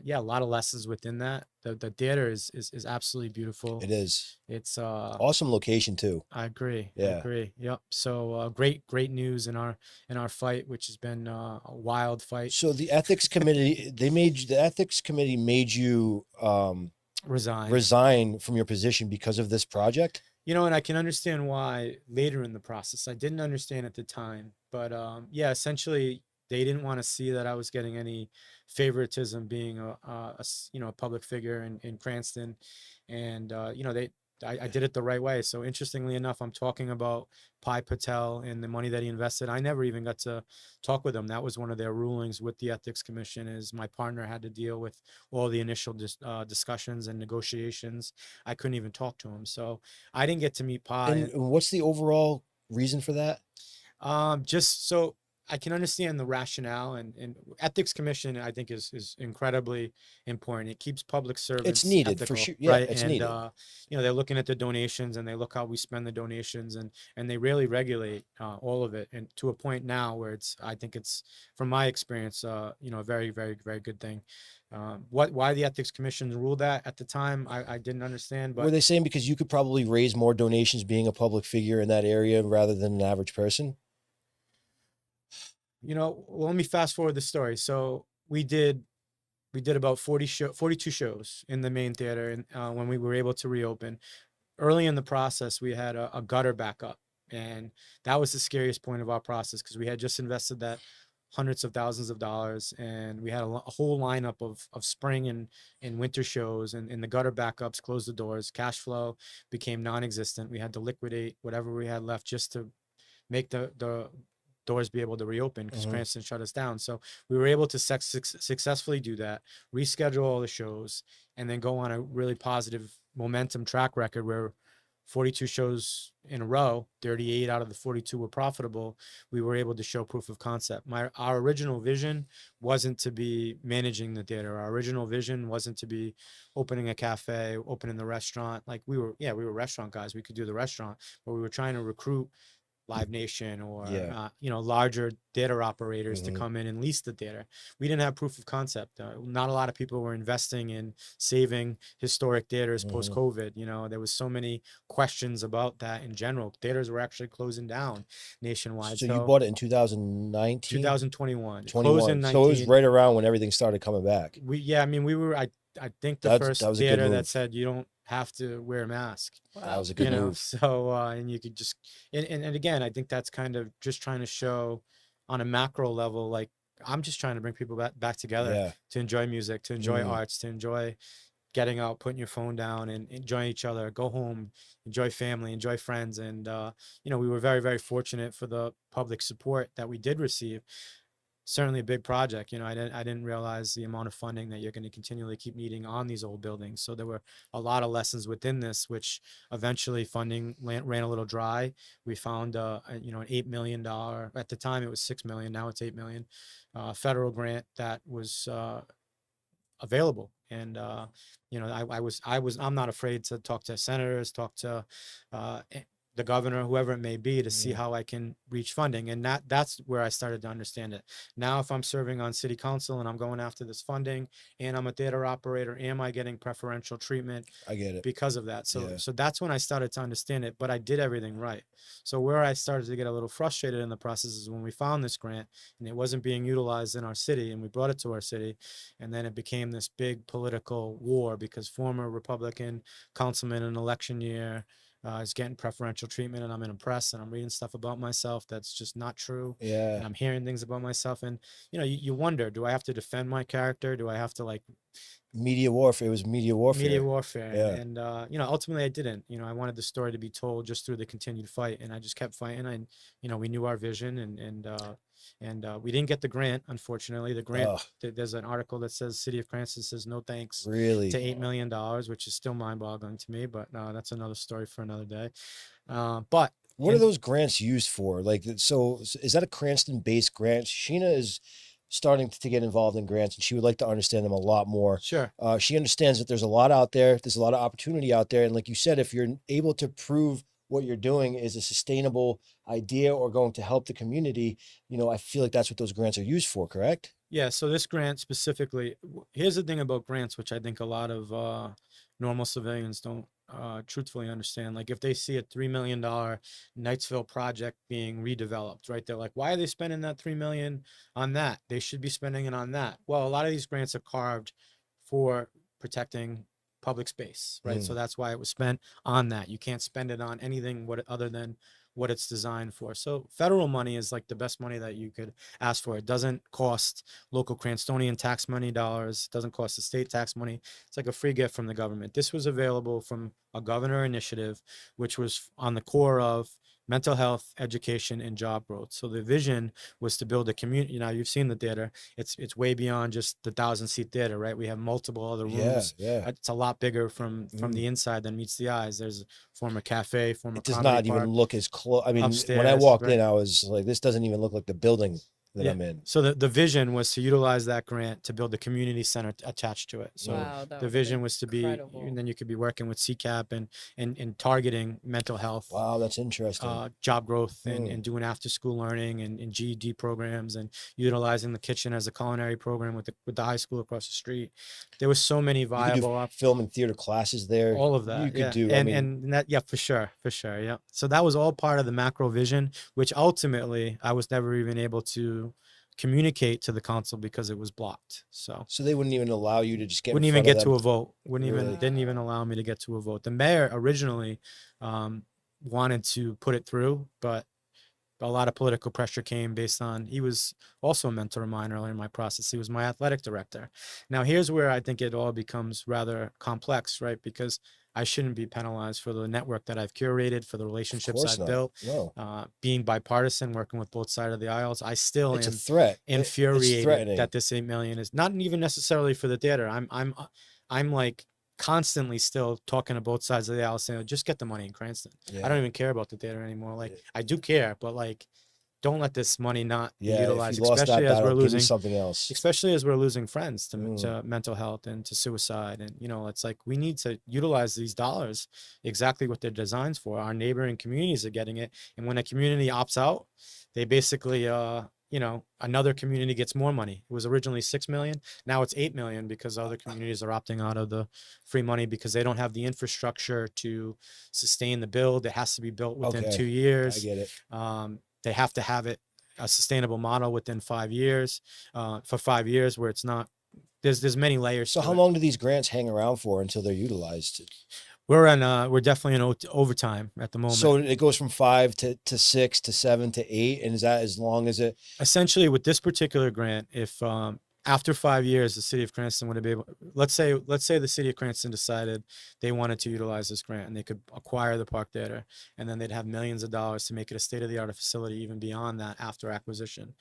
lot of lessons within that. The theater is absolutely beautiful. It is. It's awesome location too. I agree. Yeah. I agree. Yep. So great news in our fight, which has been a wild fight. So the ethics committee, made you resign from your position because of this project? And I can understand why later in the process. I didn't understand at the time, but essentially they didn't want to see that I was getting any favoritism being a public figure in Cranston. And, I did it the right way. So interestingly enough, I'm talking about Pi Patel and the money that he invested. I never even got to talk with him. That was one of their rulings with the ethics commission, is my partner had to deal with all the initial discussions and negotiations. I couldn't even talk to him. So I didn't get to meet Pi. And what's the overall reason for that? Just so I can understand the rationale, and ethics commission, I think is incredibly important. It keeps public servants It's needed ethical, for sure. Yeah, right? it's And needed. they're looking at the donations, and they look how we spend the donations, and they really regulate all of it, and to a point now where I think it's, from my experience, a very, very, very good thing. Why the ethics commission ruled that at the time, I didn't understand, Were but they saying because you could probably raise more donations being a public figure in that area rather than an average person? well, let me fast forward the story. So we did about 42 shows in the main theater, and when we were able to reopen. Early in the process, we had a gutter backup, and that was the scariest point of our process, because we had just invested that hundreds of thousands of dollars, and we had a whole lineup of spring and winter shows, and the gutter backups closed the doors. Cash flow became non-existent. We had to liquidate whatever we had left just to make the doors be able to reopen, because Mhm. Cranston shut us down. So we were able to successfully do that, reschedule all the shows, and then go on a really positive momentum track record where 42 shows in a row, 38 out of the 42 were profitable. We were able to show proof of concept. Our original vision wasn't to be managing the theater. Our original vision wasn't to be opening a cafe, opening the restaurant. Like we were restaurant guys. We could do the restaurant, but we were trying to recruit Live Nation or Yeah. larger theater operators to Mhm. come in and lease the theater. We didn't have proof of concept. Not a lot of people were investing in saving historic theaters post Mhm. COVID. There was so many questions about that in general. Theaters were actually closing down nationwide. So you So bought it in 2019, 2021, it closed 21. in So it was 19. right around when everything started coming back. We were. I think the That first was a good theater that move. said you don't have to wear a mask. That Wow. was a good move. So and you could just, and again, I think that's kind of just trying to show on a macro level, like I'm just trying to bring people back together Yeah. to enjoy music, to enjoy Mm. arts, to enjoy getting out, putting your phone down and enjoying each other, go home, enjoy family, enjoy friends. And we were very, very fortunate for the public support that we did receive. Certainly a big project. I didn't realize the amount of funding that you're going to continually keep needing on these old buildings. So there were a lot of lessons within this, which eventually funding ran a little dry. We found an $8 million, at the time it was 6 million, now it's 8 million, federal grant that was available. And I'm not afraid to talk to senators, talk to uh, the governor, whoever it may be, to see Mhm. how I can reach funding. And that's where I started to understand it. Now, if I'm serving on city council and I'm going after this funding and I'm a theater operator, am I getting preferential treatment I get it. because of that? So Yeah. so that's when I started to understand it, but I did everything right. So where I started to get a little frustrated in the process is when we found this grant and it wasn't being utilized in our city, and we brought it to our city, and then it became this big political war because former Republican councilman in election year is getting preferential treatment, and I'm in the press and I'm reading stuff about myself that's just not true, Yeah. and I'm hearing things about myself, and you wonder, do I have to defend my character? Do I have to, like, Media warfare. It was media media warfare. warfare? Yeah. And ultimately I didn't. I wanted the story to be told just through the continued fight, and I just kept fighting. And we knew our vision, and we didn't get the grant, unfortunately. The grant, Oh, there's an article that says City of Cranston says no thanks to really? $8 million, which is still mind-boggling to me, but that's another story for another day. But What are those grants used for? Like, so is that a Cranston-based grant? Sheena is starting to get involved in grants, and she would like to understand them a lot more. sure. She understands that there's a lot out there. There's a lot of opportunity out there, and like you said, if you're able to prove what you're doing is a sustainable idea or going to help the community, I feel like that's what those grants are used for. Correct? Yeah, so this grant specifically, here's the thing about grants, which I think a lot of normal civilians don't truthfully understand. Like, if they see a $3 million Knightsville project being redeveloped, right? They're like, why are they spending that 3 million on that? They should be spending it on that. Well, a lot of these grants are carved for protecting public space, right? So Mm. that's why it was spent on that. You can't spend it on anything other than what it's designed for. So federal money is like the best money that you could ask for. It doesn't cost local Cranstonian tax money dollars. It doesn't cost the state tax money. It's like a free gift from the government. This was available from a governor initiative, which was on the core of mental health, education, and job growth. So the vision was to build a community. Now you've seen the theater. It's way beyond just the 1,000-seat theater, right? We have multiple other Yeah, rooms. yeah. It's a lot bigger from the inside than meets the eyes. There's a former cafe, former It does comedy not even park look as close. I mean, when I upstairs, walked right? in, I was like, this doesn't even look like the building that Yeah. I'm in. So the vision was to utilize that grant to build a community center attached to it. So Wow, that the would vision be was to be, incredible. and then you could be working with CCAP and targeting mental health, Wow, that's interesting. job growth, and doing after school learning and GED programs, and utilizing the kitchen as a culinary program with the high school across the street. There was so many You could do viable film and theater classes there. all of that. You could Yeah. do. And I mean, and that, yeah, for sure. Yeah. So that was all part of the macro vision, which ultimately I was never even able to communicate to the council because it was blocked. So so they wouldn't even allow you to just get in wouldn't even front of get them. to a vote. Wouldn't even Really? didn't even allow me to get to a vote. The mayor originally wanted to put it through, but a lot of political pressure came based on he was also a mentor of mine earlier in my process. He was my athletic director. Now here's where I think it all becomes rather complex, right? Because I shouldn't be penalized for the network that I've curated, for the Of relationships course I've not. built, No, being bipartisan, working with both sides of the aisles. I still it's a am threat. It's infuriated threatening. that this 8 million is not even necessarily for the theater. I'm like constantly still talking to both sides of the aisle saying, just get the money in Cranston. Yeah. I don't even care about the theater anymore. Like Yeah. I do care, but like don't let this money not be Yeah, if utilized, you lost that especially as battle, we're give me losing, something else. especially as we're losing friends to, Mm. to mental health and to suicide. And, it's like we need to utilize these dollars exactly what they're designed for. Our neighboring communities are getting it. And when a community opts out, they basically, another community gets more money. It was originally 6 million. Now it's 8 million because other communities are opting out of the free money because they don't have the infrastructure to sustain the build. It has to be built within Okay, 2 I years. get it. They have to have it a sustainable model within 5 years, for 5 years where it's not, there's many layers So to how it. long do these grants hang around for until they're utilized? We're definitely in overtime at the moment. So it goes from 5 to 6 to 7 to 8, and is that as long as it? Essentially with this particular grant, if after 5 years the city of Cranston would be able, let's say the city of Cranston decided they wanted to utilize this grant and they could acquire the park theater, and then they'd have millions of dollars to make it a state-of-the-art facility even beyond that after acquisition.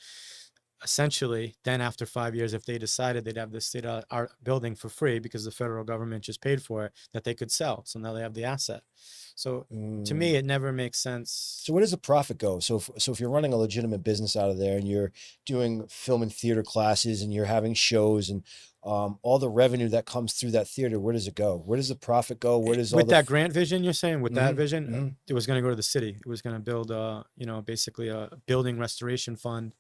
Essentially, then after 5 years, if they decided they'd have the state-of-the-art building for free because the federal government just paid for it, that they could sell. So now they have the asset. So to me, it never makes sense. So where does the profit go? So if you're running a legitimate business out of there and you're doing film and theater classes and you're having shows and all the revenue that comes through that theater, where does it go? Where does the profit go? Where does all With the that grant vision you're saying, with that Mhm, vision, mhm. it was going to go to the city. It was going to build basically a building restoration fund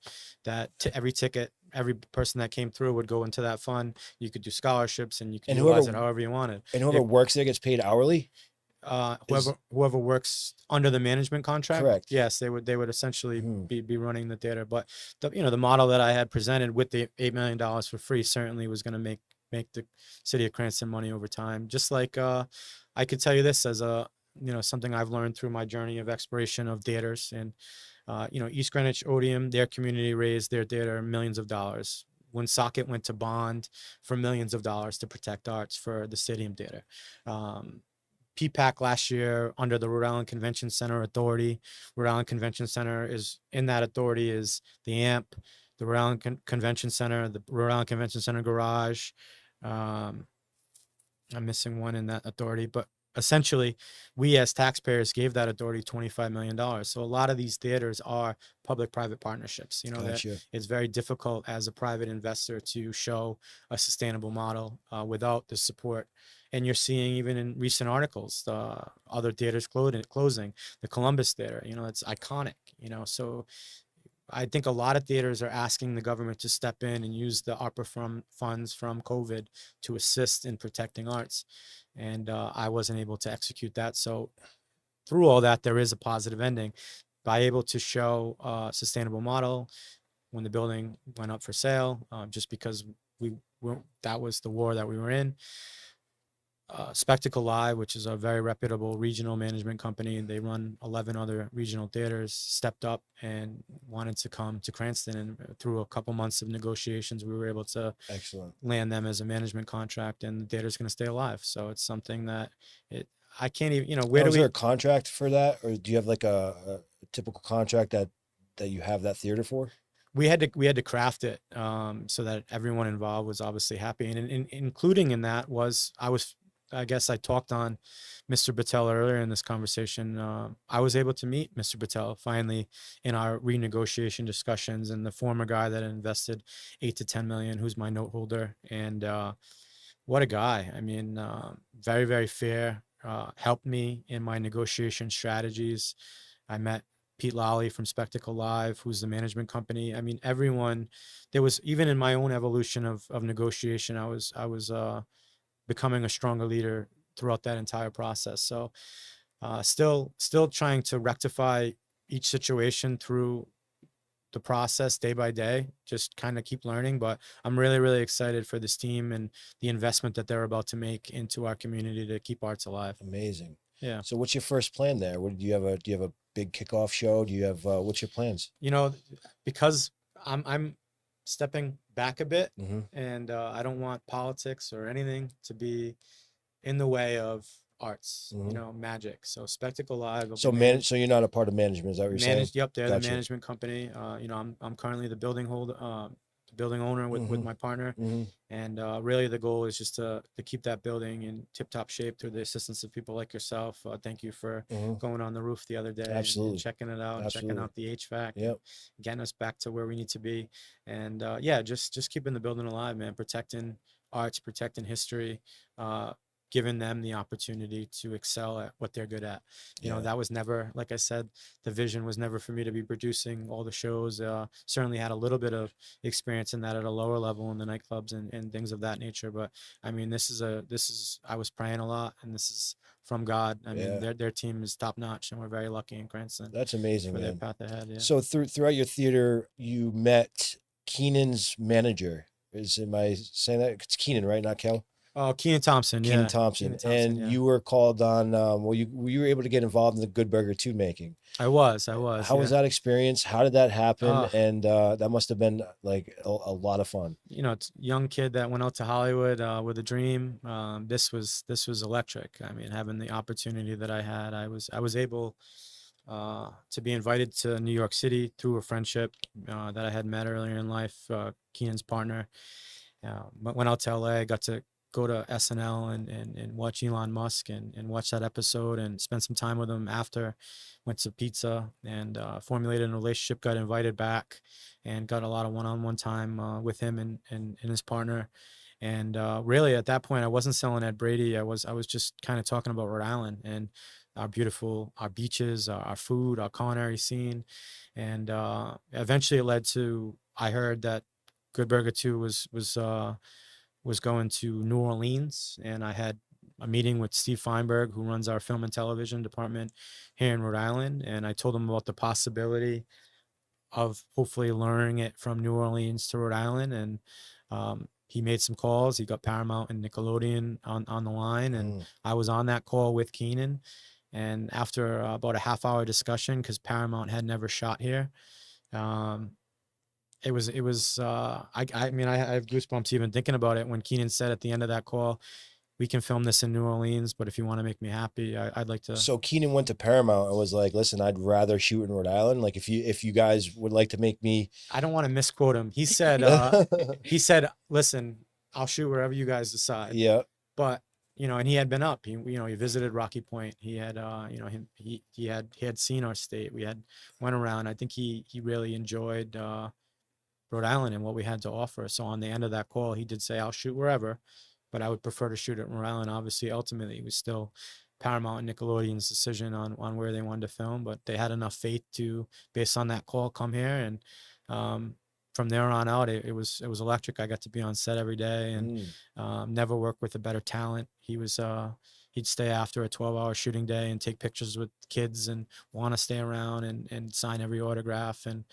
that every ticket, every person that came through would go into that fund. You could do scholarships and you could And utilize it whoever however you wanted. and whoever works there gets paid hourly? Is Whoever works under the management contract, correct. yes, they would essentially Mhm. be running the theater. But the model that I had presented with the $8 million for free certainly was going to make the city of Cranston money over time. Just like I could tell you this as something I've learned through my journey of exploration of theaters. And East Greenwich Odeum, their community raised their theater millions of dollars. When Socket went to bond for millions of dollars to protect arts for the Stadium Theater. PPAC last year under the Rhode Island Convention Center Authority. Rhode Island Convention Center is in that authority is the AMP, the Rhode Island Convention Center, the Rhode Island Convention Center Garage. I'm missing one in that authority, but essentially we as taxpayers gave that authority $25 million. So a lot of these theaters are public-private partnerships. That Gotcha. it's very difficult as a private investor to show a sustainable model without the support. And you're seeing even in recent articles, other theaters closing, the Columbus Theater, it's iconic, so I think a lot of theaters are asking the government to step in and use the ARPA funds from COVID to assist in protecting arts. And I wasn't able to execute that. So through all that, there is a positive ending. By able to show a sustainable model when the building went up for sale, just because that was the war that we were in. Spectacle Live, which is a very reputable regional management company. They run 11 other regional theaters, stepped up and wanted to come to Cranston. And through a couple months of negotiations, we were able to Excellent. land them as a management contract, and the theater's going to stay alive. So it's something that I can't even, where Now, do is there we, a contract for that, or do you have like a typical contract that you have that theater for? we had to craft it so that everyone involved was obviously happy. And including in that was, I guess I talked on Mr. Battelle earlier in this conversation. I was able to meet Mr. Battelle finally in our renegotiation discussions, and the former guy that invested 8 to 10 million, who's my note holder. And what a guy. I mean, very, very fair, helped me in my negotiation strategies. I met Pete Lally from Spectacle Live, who's the management company. I mean, everyone, there was, even in my own evolution of negotiation, I was becoming a stronger leader throughout that entire process. So still trying to rectify each situation through the process day by day, just kind of keep learning. But I'm really, really excited for this team and the investment that they're about to make into our community to keep arts alive. Amazing. Yeah. So what's your first plan there? What do you have a big kickoff show? Do you have what's your plans? Because I'm stepping back a bit, Mm-hmm. and I don't want politics or anything to be in the way of arts, magic. So Spectacle Live. So so you're not a part of management, is that what you're saying? Yep, they're Gotcha. the management company. I'm currently the building owner with my partner, and really the goal is just to keep that building in tip-top shape through the assistance of people like yourself. Thank you for going on the roof the other day and checking it out, checking out the HVAC, getting us back to where we need to be, and just keeping the building alive, man. Protecting arts, protecting history, giving them the opportunity to excel at what they're good at. That was never, like I said, the vision was never for me to be producing all the shows. Certainly had a little bit of experience in that at a lower level in the nightclubs and things of that nature. But I mean, I was praying a lot, and this is from God. I mean, their team is top notch, and we're very lucky in Cranston. That's amazing, for man. their path ahead. Yeah. So throughout your theater, you met Keenan's manager. Am I saying that? It's Keenan, right? Not Kel? Oh, Keenan Thompson. Keenan Thompson. And you were called on, you were able to get involved in the Good Burger 2 making. I was. How was that experience? How did that happen? And that must have been like a lot of fun. It's a young kid that went out to Hollywood with a dream. This was electric. I mean, having the opportunity that I had, I was able to be invited to New York City through a friendship that I had met earlier in life. Keenan's partner. Went out to LA, got to go to SNL and watch Elon Musk and watch that episode and spend some time with him after. Went to pizza and formulated a relationship, got invited back and got a lot of one-on-one time with him and his partner. And really at that point, I wasn't selling Ed Brady. I was just kind of talking about Rhode Island and our beaches, our food, our culinary scene. And eventually it led to, I heard that Good Burger 2 was going to New Orleans, and I had a meeting with Steve Feinberg, who runs our film and television department here in Rhode Island. And I told him about the possibility of hopefully luring it from New Orleans to Rhode Island. And he made some calls. He got Paramount and Nickelodeon on the line. And I was on that call with Keenan. And after about a half-hour discussion, because Paramount had never shot here, it was I mean, I have goosebumps even thinking about it when Keenan said at the end of that call, we can film this in New Orleans, but if you want to make me happy, I'd like to. So Keenan went to Paramount and was like, listen, I'd rather shoot in Rhode Island. Like if you guys would like to make me, I don't want to misquote him. He said, listen, I'll shoot wherever you guys decide. Yeah. But, and he had been up, he visited Rocky Point. He had, he had seen our state. We had went around. I think he really enjoyed, Rhode Island and what we had to offer. So on the end of that call, he did say, I'll shoot wherever, but I would prefer to shoot at Rhode Island. Obviously, ultimately, it was still Paramount and Nickelodeon's decision on where they wanted to film, but they had enough faith to, based on that call, come here. And from there on out, it was electric. I got to be on set every day and never worked with a better talent. He he'd stay after a 12-hour shooting day and take pictures with kids and want to stay around and sign every autograph. And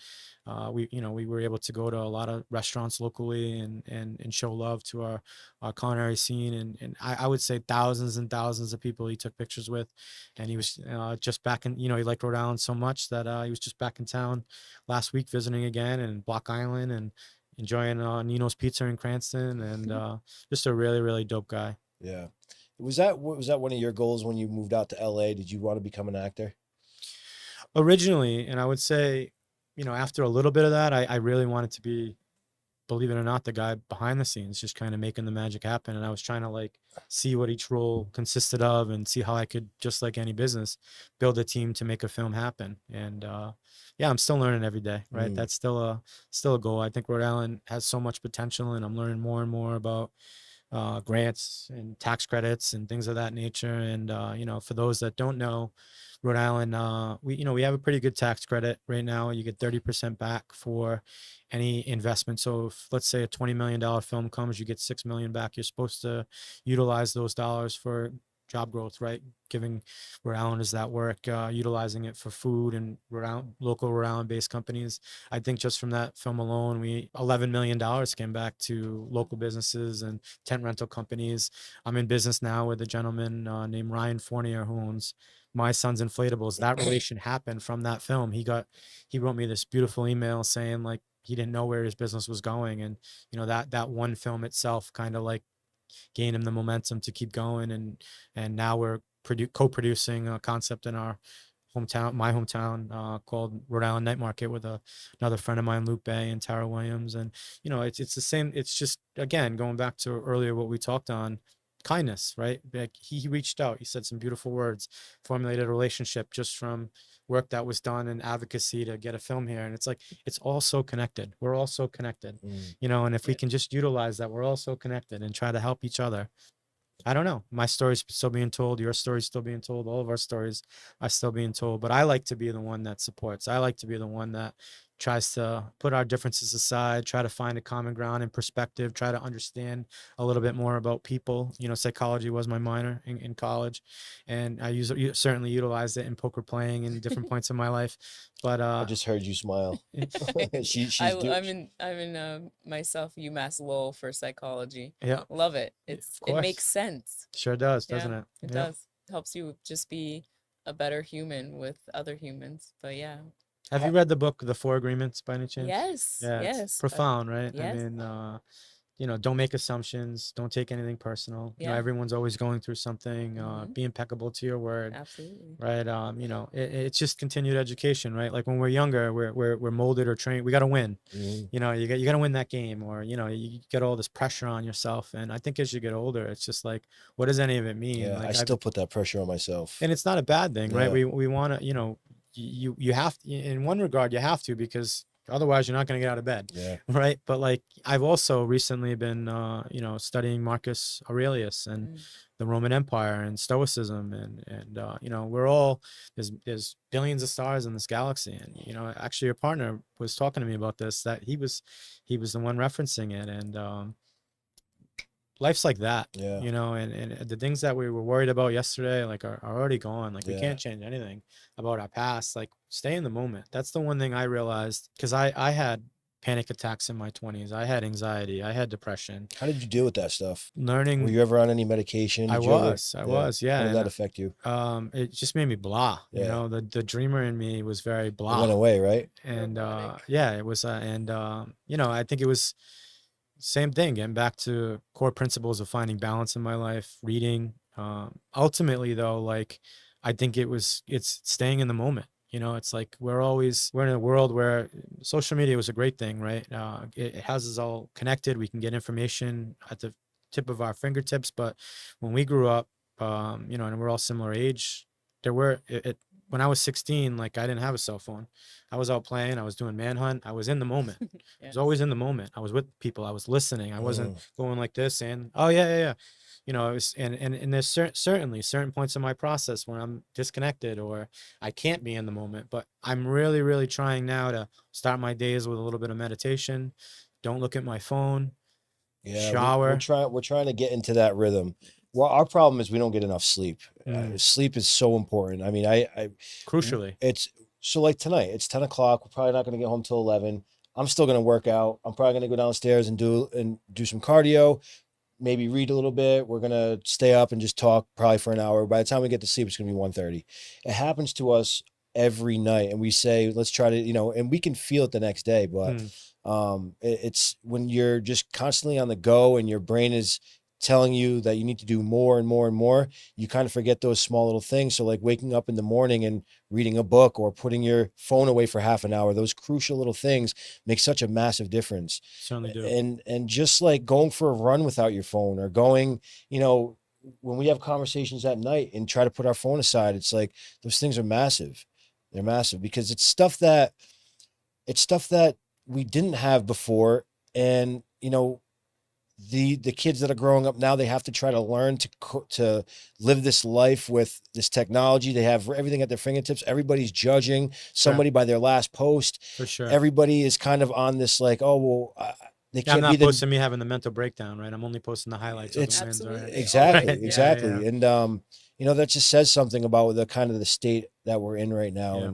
we were able to go to a lot of restaurants locally and show love to our culinary scene. And I would say thousands and thousands of people he took pictures with. And he was just back in, he liked Rhode Island so much that he was just back in town last week visiting again in Block Island and enjoying Nino's Pizza in Cranston, and just a really, really dope guy. Yeah. Was that one of your goals when you moved out to LA? Did you want to become an actor? Originally, and I would say, after a little bit of that, I really wanted to be, believe it or not, the guy behind the scenes, just kind of making the magic happen. And I was trying to like see what each role consisted of and see how I could, just like any business, build a team to make a film happen. And yeah, I'm still learning every day, right? That's still a goal. I think Rhode Island has so much potential, and I'm learning more and more about grants and tax credits and things of that nature. And for those that don't know, Rhode Island, we have a pretty good tax credit right now. You get 30% back for any investment. So if, let's say, a $20 million film comes, you get $6 million back. You're supposed to utilize those dollars for job growth, right? Giving Rhode Islanders that work, utilizing it for food and local Rhode Island-based companies. I think just from that film alone, $11 million came back to local businesses and tent rental companies. I'm in business now with a gentleman named Ryan Fournier, who owns My Son's Inflatables. That relation happened from that film. He wrote me this beautiful email saying like he didn't know where his business was going, and that one film itself kind of like gained him the momentum to keep going. And now we're co-producing a concept in our hometown, my hometown, called Rhode Island Night Market with another friend of mine, Luke Bay and Tara Williams. And it's the same. It's just, again, going back to earlier what we talked on, kindness, right? Like he reached out, he said some beautiful words, formulated a relationship just from work that was done in advocacy to get a film here. And it's like, it's all so connected. We're all so connected, and if we can just utilize that, we're all so connected and try to help each other. I don't know. My story's still being told. Your story's still being told. All of our stories are still being told. But I like to be the one that supports. I like to be the one that tries to put our differences aside, try to find a common ground and perspective, try to understand a little bit more about people. Psychology was my minor in college, and I certainly utilized it in poker playing in different points of my life. But I just heard you smile. I'm in myself UMass Lowell for psychology. Yeah, love it. It makes sense. Sure does, doesn't it? It does. Helps you just be a better human with other humans. But yeah. Have you read the book The Four Agreements by any chance? Yes. Yeah, yes. It's profound, right? Yes. I mean, don't make assumptions. Don't take anything personal. Yeah. Everyone's always going through something. Be impeccable to your word. Absolutely. Right. It's just continued education, right? Like when we're younger, we're molded or trained. We got to win. You got to win that game, or you get all this pressure on yourself. And I think as you get older, it's just like, what does any of it mean? Yeah, like, I still put that pressure on myself. And it's not a bad thing, right? Yeah. We want to, you have to, in one regard, you have to, because otherwise you're not going to get out of bed. Yeah. Right. But like, I've also recently been, studying Marcus Aurelius and the Roman Empire and Stoicism. And we're all, there's billions of stars in this galaxy. And, actually your partner was talking to me about this, that he was the one referencing it. And, life's like that, and the things that we were worried about yesterday, like are already gone. Like we can't change anything about our past. Like stay in the moment. That's the one thing I realized, because I had panic attacks in my 20s. I had anxiety. I had depression. How did you deal with that stuff? Learning. Were you ever on any medication? I was. Yeah. How did that affect you? It just made me blah. Yeah. The dreamer in me was very blah. It went away, right? And it was. I think it was same thing, getting back to core principles of finding balance in my life, reading. Ultimately though, like I think it's staying in the moment. It's like we're in a world where social media was a great thing, right? It has us all connected. We can get information at the tip of our fingertips. But when we grew up, and we're all similar age, when I was 16, like I didn't have a cell phone. I was out playing. I was doing manhunt. I was in the moment. I was always in the moment. I was with people. I was listening. I wasn't going like this and, oh yeah. It was, and there's certainly certain points in my process when I'm disconnected or I can't be in the moment. But I'm really, really trying now to start my days with a little bit of meditation. Don't look at my phone. Yeah, shower. We're trying to get into that rhythm. Well, our problem is we don't get enough sleep. Mm. Sleep is so important. I mean, Crucially. it's so like tonight, it's 10 o'clock. We're probably not going to get home till 11. I'm still going to work out. I'm probably going to go downstairs and do some cardio, maybe read a little bit. We're going to stay up and just talk probably for an hour. By the time we get to sleep, it's going to be 1:30. It happens to us every night. And we say, let's try to, and we can feel it the next day, but it's when you're just constantly on the go and your brain is telling you that you need to do more and more and more, you kind of forget those small little things. So like waking up in the morning and reading a book or putting your phone away for half an hour, those crucial little things make such a massive difference. Certainly do. And just like going for a run without your phone, or going, when we have conversations at night and try to put our phone aside, it's like those things are massive. They're massive because it's stuff that we didn't have before. And, the kids that are growing up now, they have to try to learn to live this life with this technology. They have everything at their fingertips. Everybody's judging somebody by their last post. For sure. Everybody is kind of on this like, oh, well, they can't I'm not be the, posting me having the mental breakdown, right? I'm only posting the highlights of the wins, right? Absolutely. exactly, Right. exactly. Yeah. And, that just says something about the kind of the state that we're in right now. Yeah.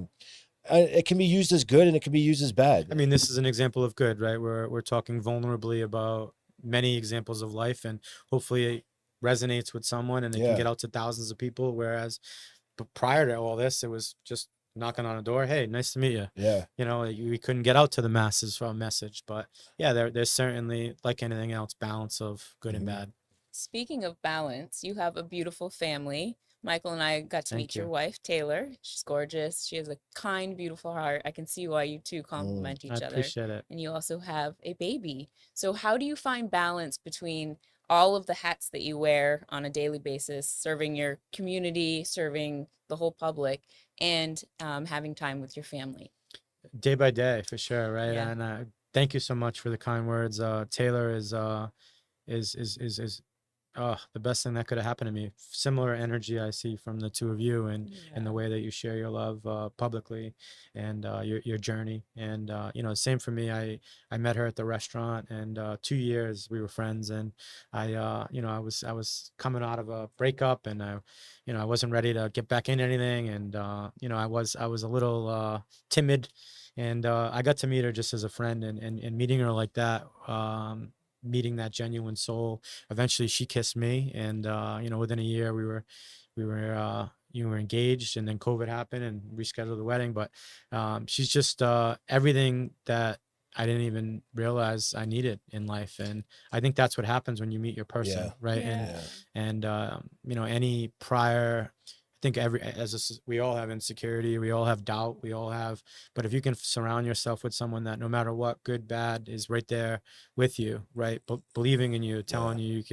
And it can be used as good and it can be used as bad. I mean, this is an example of good, right? We're talking vulnerably about many examples of life, and hopefully it resonates with someone and it can get out to thousands of people. Whereas prior to all this, it was just knocking on a door. Hey, nice to meet you. Yeah. We couldn't get out to the masses for a message, but yeah, there's certainly, like anything else, balance of good and bad. Speaking of balance, you have a beautiful family. Michael and I got to meet your wife, Taylor. She's gorgeous. She has a kind, beautiful heart. I can see why you two complement each I other. appreciate it. And you also have a baby. So how do you find balance between all of the hats that you wear on a daily basis, serving your community, serving the whole public, and having time with your family? Day by day, for sure, right? Yeah. And thank you so much for the kind words. Taylor is the best thing that could have happened to me. Similar energy I see from the two of you, and the way that you share your love publicly, and your journey. And same for me. I met her at the restaurant, and 2 years we were friends. And I was coming out of a breakup, and I wasn't ready to get back into anything, and I was a little timid, and I got to meet her just as a friend, and meeting her like that. Meeting that genuine soul. Eventually she kissed me, and within a year we were engaged, and then COVID happened and rescheduled the wedding. But she's just everything that I didn't even realize I needed in life. And I think that's what happens when you meet your person, right? Yeah. And any prior, I think we all have insecurity, we all have doubt, but if you can surround yourself with someone that no matter what, good, bad, is right there with you, right? Believing in you, telling you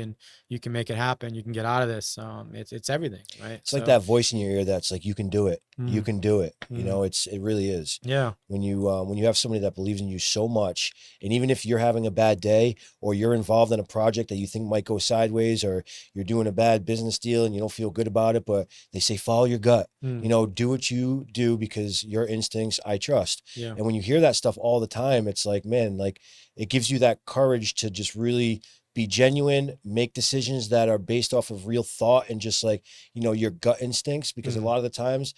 you can make it happen, you can get out of this. It's everything, right? It's like that voice in your ear that's like, you can do it. You can do it. It really is. Yeah. When you have somebody that believes in you so much, and even if you're having a bad day, or you're involved in a project that you think might go sideways, or you're doing a bad business deal and you don't feel good about it, but they say, follow your gut, do what you do because your instincts I trust. Yeah. And when you hear that stuff all the time, it's like, man, like it gives you that courage to just really be genuine, make decisions that are based off of real thought and just like, your gut instincts, because a lot of the times,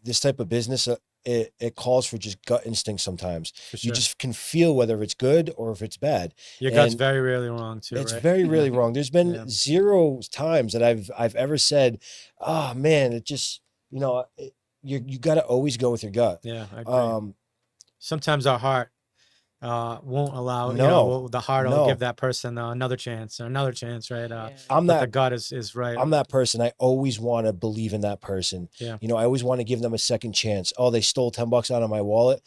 this type of business, it calls for just gut instinct sometimes. For sure. You just can feel whether it's good or if it's bad. Your gut's very rarely wrong too, It's right? very rarely wrong. There's been 0 times that I've ever said, oh man, it just, you got to always go with your gut. Yeah, I agree. Sometimes our heart won't allow, the heart will give that person another chance, right? The gut is right. I'm that person. I always want to believe in that person. Yeah. I always want to give them a second chance. Oh, they stole $10 out of my wallet.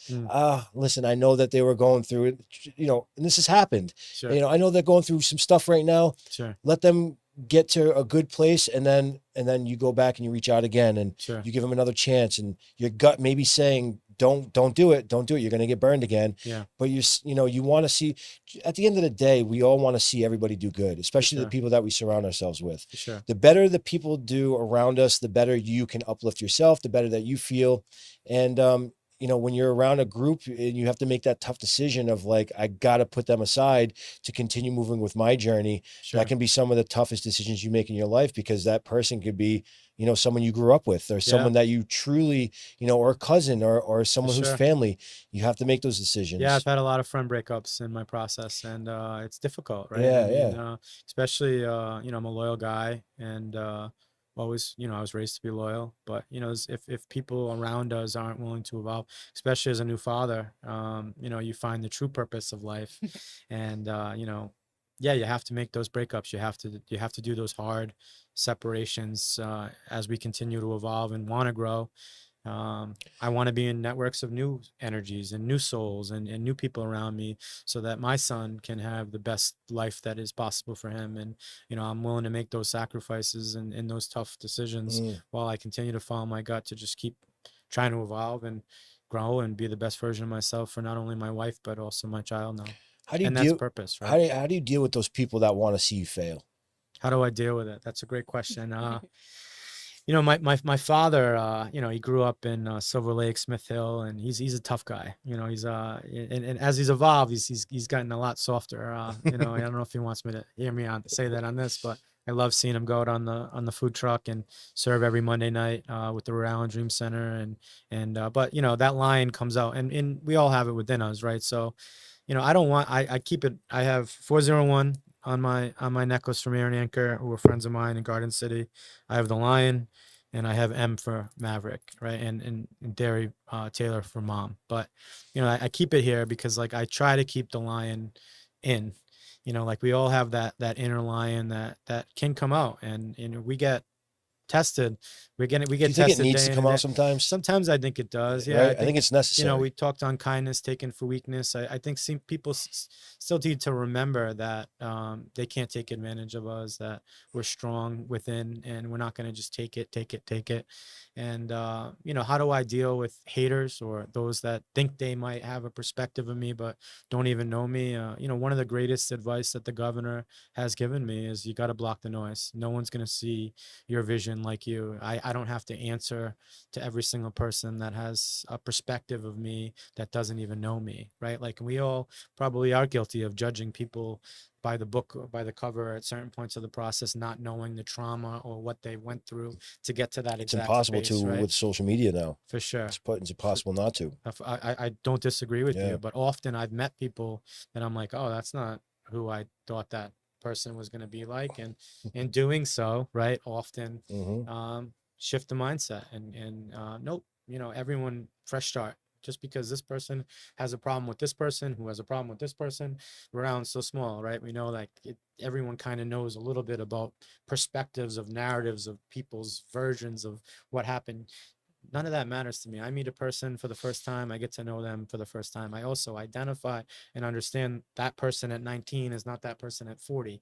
Listen, I know that they were going through it, and this has happened. Sure. I know they're going through some stuff right now. Sure. Let them get to a good place, and then you go back and you reach out again, and you give them another chance, and your gut may be saying, don't do it. You're going to get burned again. Yeah. But you want to see, at the end of the day, we all want to see everybody do good, especially the people that we surround ourselves with. For sure. The better the people do around us, the better you can uplift yourself, the better that you feel. And, you know, when you're around a group and you have to make that tough decision of like, I got to put them aside to continue moving with my journey. Sure. That can be some of the toughest decisions you make in your life, because that person could be, you know, someone you grew up with, or someone that you truly, you know, or a cousin, or someone who's sure. family. You have to make those decisions. Yeah, I've had a lot of friend breakups in my process, and it's difficult, right? Yeah, I mean, yeah. especially you know, I'm a loyal guy, and always, you know, I was raised to be loyal. But you know, if people around us aren't willing to evolve, especially as a new father, you know, you find the true purpose of life, and you know, yeah, you have to make those breakups. You have to do those hard separations as we continue to evolve and want to grow. I want to be in networks of new energies and new souls and new people around me, so that my son can have the best life that is possible for him. And, you know, I'm willing to make those sacrifices and those tough decisions while I continue to follow my gut, to just keep trying to evolve and grow and be the best version of myself for not only my wife, but also my child now. How do you And that's deal? purpose, How right? how do you deal with those people that want to see you fail? How do I deal with it? That's a great question. You know, my father, you know, he grew up in Silver Lake, Smith Hill, and he's a tough guy. You know, he's and as he's evolved, he's gotten a lot softer. You know, I don't know if he wants me to hear me on say that on this, but I love seeing him go out on the food truck and serve every Monday night with the Rhode Island Dream Center, and but you know, that line comes out, and we all have it within us, right? So, you know, I don't want, I keep it, I have 401 on my necklace from Aaron Anchor, who are friends of mine in Garden City. I have the lion, and I have M for Maverick, right? And Derry Taylor for mom. But, you know, I keep it here because like I try to keep the lion in, you know, like we all have that inner lion that can come out, and you know, we get tested. We Do get you think it tested needs day to in come and out day. sometimes? Sometimes I think it does. Yeah, Right? I think it's you know, necessary. we talked on kindness taken for weakness. I think some people still need to remember that they can't take advantage of us, that we're strong within, and we're not going to just take it. And, you know, how do I deal with haters or those that think they might have a perspective of me, but don't even know me? You know, one of the greatest advice that the governor has given me is you got to block the noise. No one's going to see your vision like you. I don't have to answer to every single person that has a perspective of me that doesn't even know me, right? Like we all probably are guilty of judging people by the book or by the cover at certain points of the process, not knowing the trauma or what they went through to get to that It's exact impossible space, to right? with social media now. For sure. It's impossible not to. I don't disagree with Yeah. you, but often I've met people that I'm like, oh, that's not who I thought that person was going to be like. And in doing so, right, often shift the mindset and nope, you know, everyone fresh start. Just because this person has a problem with this person, who has a problem with this person, we're around so small, right? We know like everyone kind of knows a little bit about perspectives of narratives of people's versions of what happened. None of that matters to me. I meet a person for the first time. I get to know them for the first time. I also identify and understand that person at 19 is not that person at 40.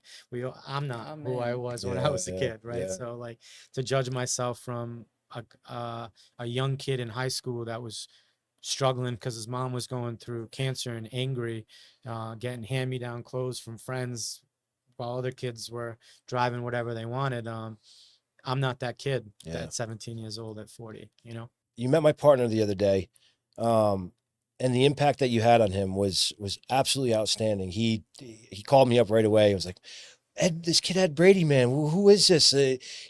I'm not who I was when I was a kid, right? Yeah. So like to judge myself from a young kid in high school that was struggling because his mom was going through cancer and angry, getting hand-me-down clothes from friends while other kids were driving whatever they wanted. I'm not that kid that's 17 years old at 40, you know? You met my partner the other day, and the impact that you had on him was absolutely outstanding. He called me up right away. He was like, Ed, this kid Ed Brady, man, who is this?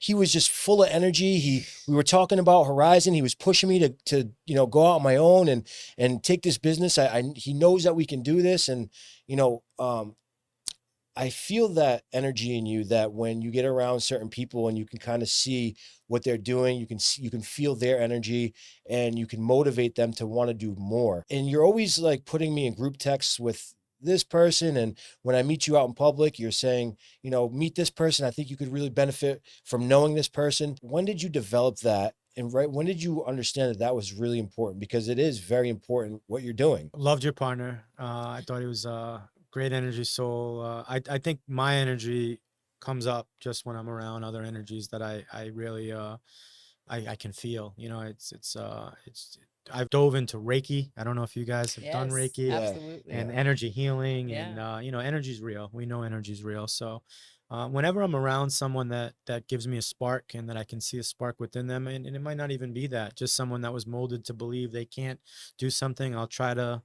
He was just full of energy. We were talking about Horizon. He was pushing me to you know, go out on my own and take this business. He knows that we can do this, and you know, I feel that energy in you, that when you get around certain people and you can kind of see what they're doing, you can feel their energy, and you can motivate them to want to do more. And you're always like putting me in group texts with this person. And when I meet you out in public, you're saying, you know, meet this person. I think you could really benefit from knowing this person. When did you develop that? And right, when did you understand that that was really important? Because it is very important what you're doing. Loved your partner. I thought he was great energy soul. I think my energy comes up just when I'm around other energies that I really I can feel. You know, it's I've dove into Reiki. I don't know if you guys have done Yes, Reiki absolutely. and energy healing, Yeah. and you know, energy's real. We know energy's real. So Whenever I'm around someone that gives me a spark and that I can see a spark within them, and it might not even be that, just someone that was molded to believe they can't do something, I'll try to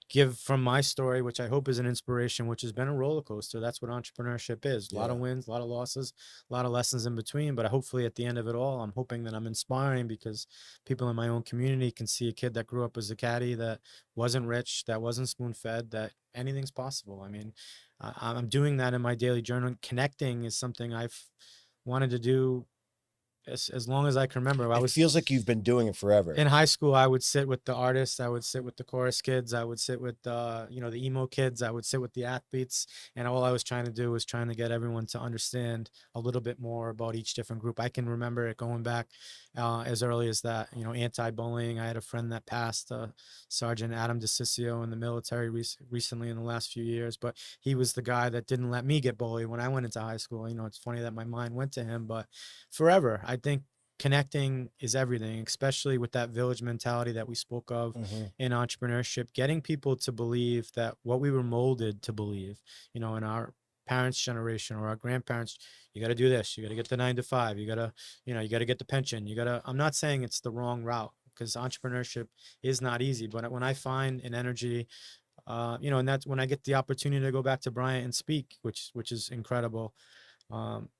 give from my story, which I hope is an inspiration, which has been a roller coaster. That's what entrepreneurship is. A lot of Yeah. wins, a lot of losses, a lot of lessons in between. But hopefully at the end of it all, I'm hoping that I'm inspiring, because people in my own community can see a kid that grew up as a caddy, that wasn't rich, that wasn't spoon fed, that anything's possible. I mean, I'm doing that in my daily journal. Connecting is something I've wanted to do as long as I can remember. I It was feels like you've been doing it forever. in high school. I would sit with the artists, I would sit with the chorus kids, I would sit with you know, the emo kids, I would sit with the athletes, and all I was trying to do was trying to get everyone to understand a little bit more about each different group. I can remember it going back as early as that, you know, anti-bullying. I had a friend that passed, Sergeant Adam DeCiccio, in the military recently in the last few years, but he was the guy that didn't let me get bullied when I went into high school. You know, it's funny that my mind went to him, but forever, I think connecting is everything, especially with that village mentality that we spoke of Mhm. in entrepreneurship, getting people to believe that what we were molded to believe, you know, in our parents' generation or our grandparents, you got to do this, you got to get the 9 to 5, you got to, you know, you got to get the pension, you got to, I'm not saying it's the wrong route, because entrepreneurship is not easy, but when I find an energy, you know, and that's when I get the opportunity to go back to Bryant and speak, which is incredible.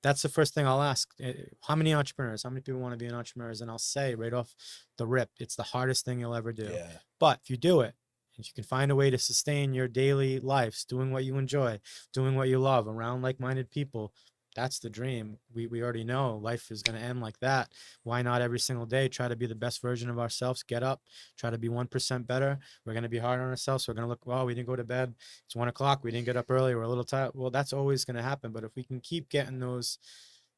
That's the first thing I'll ask. How many entrepreneurs, how many people want to be an entrepreneurs? And I'll say right off the rip, it's the hardest thing you'll ever do. Yeah. But if you do it, if you can find a way to sustain your daily lives, doing what you enjoy, doing what you love, around like-minded people, that's the dream. We already know life is going to end like that. Why not every single day try to be the best version of ourselves? Get up, try to be 1% better. We're going to be hard on ourselves. We're going to look, well, we didn't go to bed, it's 1 o'clock, we didn't get up early, we're a little tired. Well, that's always going to happen. But if we can keep getting those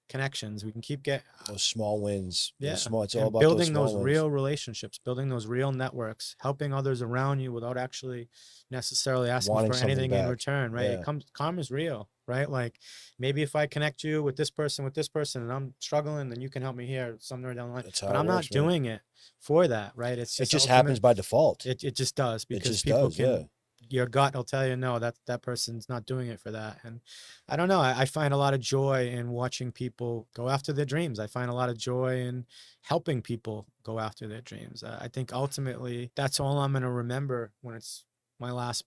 connections, we can keep Those small wins. yeah, Those small. It's all and about those building small those wins. real relationships, building those real networks, helping others around you without actually necessarily asking Wanting for something anything in back. return, right? Yeah. It comes, karma's real, right? Like maybe if I connect you with this person and I'm struggling, then you can help me here somewhere down the line. That's how But it I'm works, not man. doing it for that, right? It's It just ultimate, happens by default. it just does, It because just people does. can, Yeah. your gut will tell you, no, that person's not doing it for that. And I don't know, I find a lot of joy in watching people go after their dreams. I find a lot of joy in helping people go after their dreams. I think ultimately that's all I'm going to remember when it's my last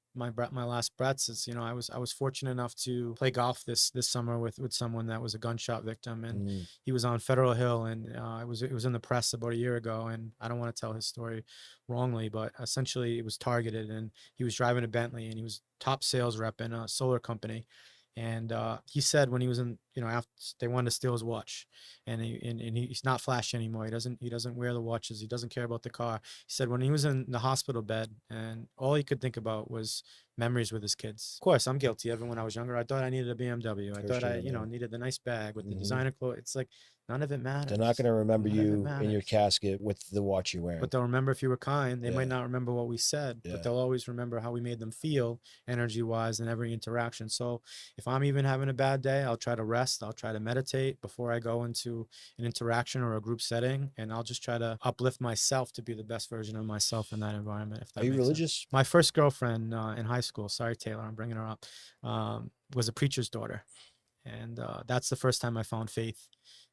breaths. Is, you know, I was fortunate enough to play golf this summer with someone that was a gunshot victim, and Mm. he was on Federal Hill, and it was in the press about a year ago, and I don't want to tell his story wrongly, but essentially it was targeted, and he was driving a Bentley, and he was top sales rep in a solar company. And he said when he was in, you know, after they wanted to steal his watch, and he's not flashy anymore. He doesn't wear the watches. He doesn't care about the car. He said when he was in the hospital bed, and all he could think about was memories with his kids. Of course, I'm guilty of it. When I was younger, I thought I needed a BMW. I For thought I, sure, you know, man. needed the nice bag with the Mhm. designer clothes. It's like none of it matters. They're not going to remember None of it you in your matters. casket with the watch you're wearing. But they'll remember if you were kind. They might Yeah. not remember what we said, Yeah. but they'll always remember how we made them feel energy wise in every interaction. So if I'm even having a bad day, I'll try to rest. I'll try to meditate before I go into an interaction or a group setting. And I'll just try to uplift myself to be the best version of myself in that environment. If that Are you makes sense. religious? My first girlfriend in high school, sorry, Taylor, I'm bringing her up, was a preacher's daughter. And that's the first time I found faith.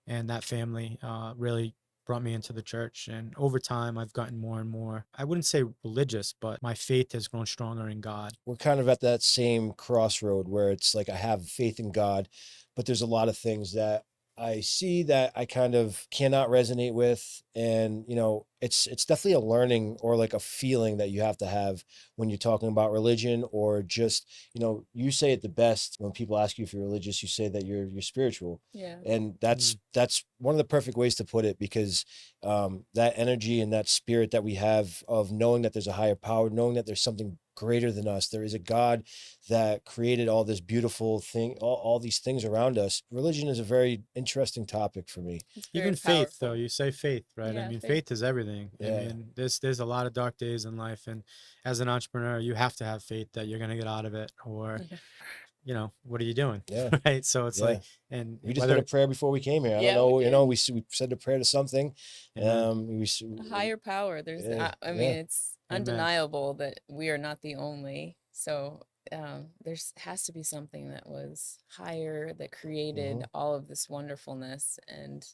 And that family really brought me into the church. And over time, I've gotten more and more, I wouldn't say religious, but my faith has grown stronger in God. We're kind of at that same crossroad where it's like I have faith in God, but there's a lot of things that I see that I kind of cannot resonate with. And, you know, it's definitely a learning or like a feeling that you have to have when you're talking about religion, or just, you know, you say it the best when people ask you if you're religious, you say that you're spiritual. Yeah. And that's one of the perfect ways to put it, because that energy and that spirit that we have of knowing that there's a higher power, knowing that there's something greater than us, there is a God that created all this beautiful thing, all these things around us. Religion is a very interesting topic for me. It's very Even faith, though, powerful. you say faith, right? I Yeah, mean, faith. faith is everything. I Yeah. mean, there's a lot of dark days in life, and as an entrepreneur, you have to have faith that you're going to get out of it, or Yeah. you know, what are you doing? Yeah. Right. So it's Yeah. like, and We just whether did a prayer before we came here. I Yeah, don't know, we you know, did. we said a prayer to something. Amen. A higher power. There's, Yeah, I mean, yeah. it's Amen. undeniable that we are not the only. So there's has to be something that was higher that created all of this wonderfulness, and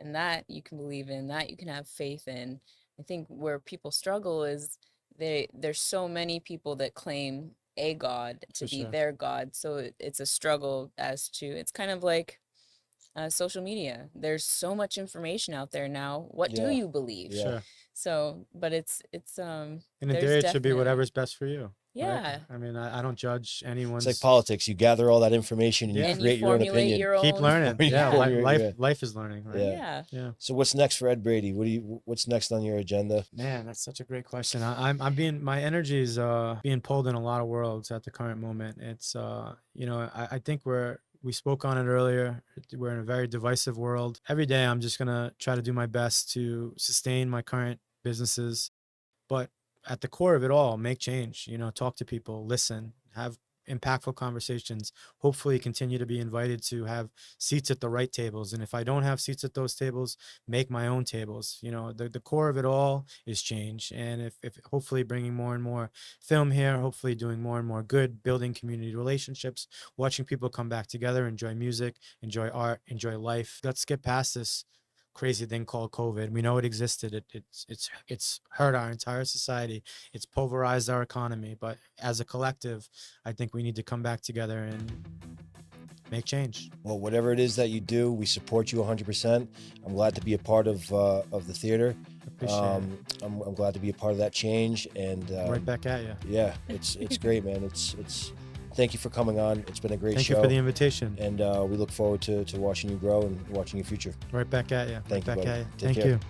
that you can believe in, that you can have faith in. I think where people struggle is there's so many people that claim a god to For be sure. their god, so it's a struggle as to, it's kind of like social media. There's so much information out there now. What do Yeah. you believe? Yeah. Sure. So, but it's And there's there it should be definitely- whatever's best for you. Yeah. Right? I mean, I don't judge anyone's. It's like politics. You gather all that information and Yeah. you And create you your own formulate opinion. your own. Keep learning. Yeah. Yeah, Yeah. life life is learning. Right? Yeah. Yeah. So what's next for Ed Brady? What's next on your agenda? Man, that's such a great question. My energy is being pulled in a lot of worlds at the current moment. It's I think we spoke on it earlier. We're in a very divisive world. Every day I'm just gonna try to do my best to sustain my current businesses, but at the core of it all, make change. Talk to people, listen, have impactful conversations, hopefully continue to be invited to have seats at the right tables. And if I don't have seats at those tables, make my own tables. The core of it all is change. And if hopefully bringing more and more film here, hopefully doing more and more good, building community relationships, watching people come back together, enjoy music, enjoy art, enjoy life. Let's get past this crazy thing called COVID. We know it existed. It's hurt our entire society. It's pulverized our economy. But as a collective, I think we need to come back together and make change. Well, whatever it is that you do, we support you 100%. I'm glad to be a part of the theater. Appreciate it. I'm glad to be a part of that change. And Right back at you. yeah, it's great, man. It's thank you for coming on. It's been a great Thank show. you for the invitation. And we look forward to watching you grow and watching your future. Right back at you. Thank you, Right back buddy. at you. Take Thank care. you.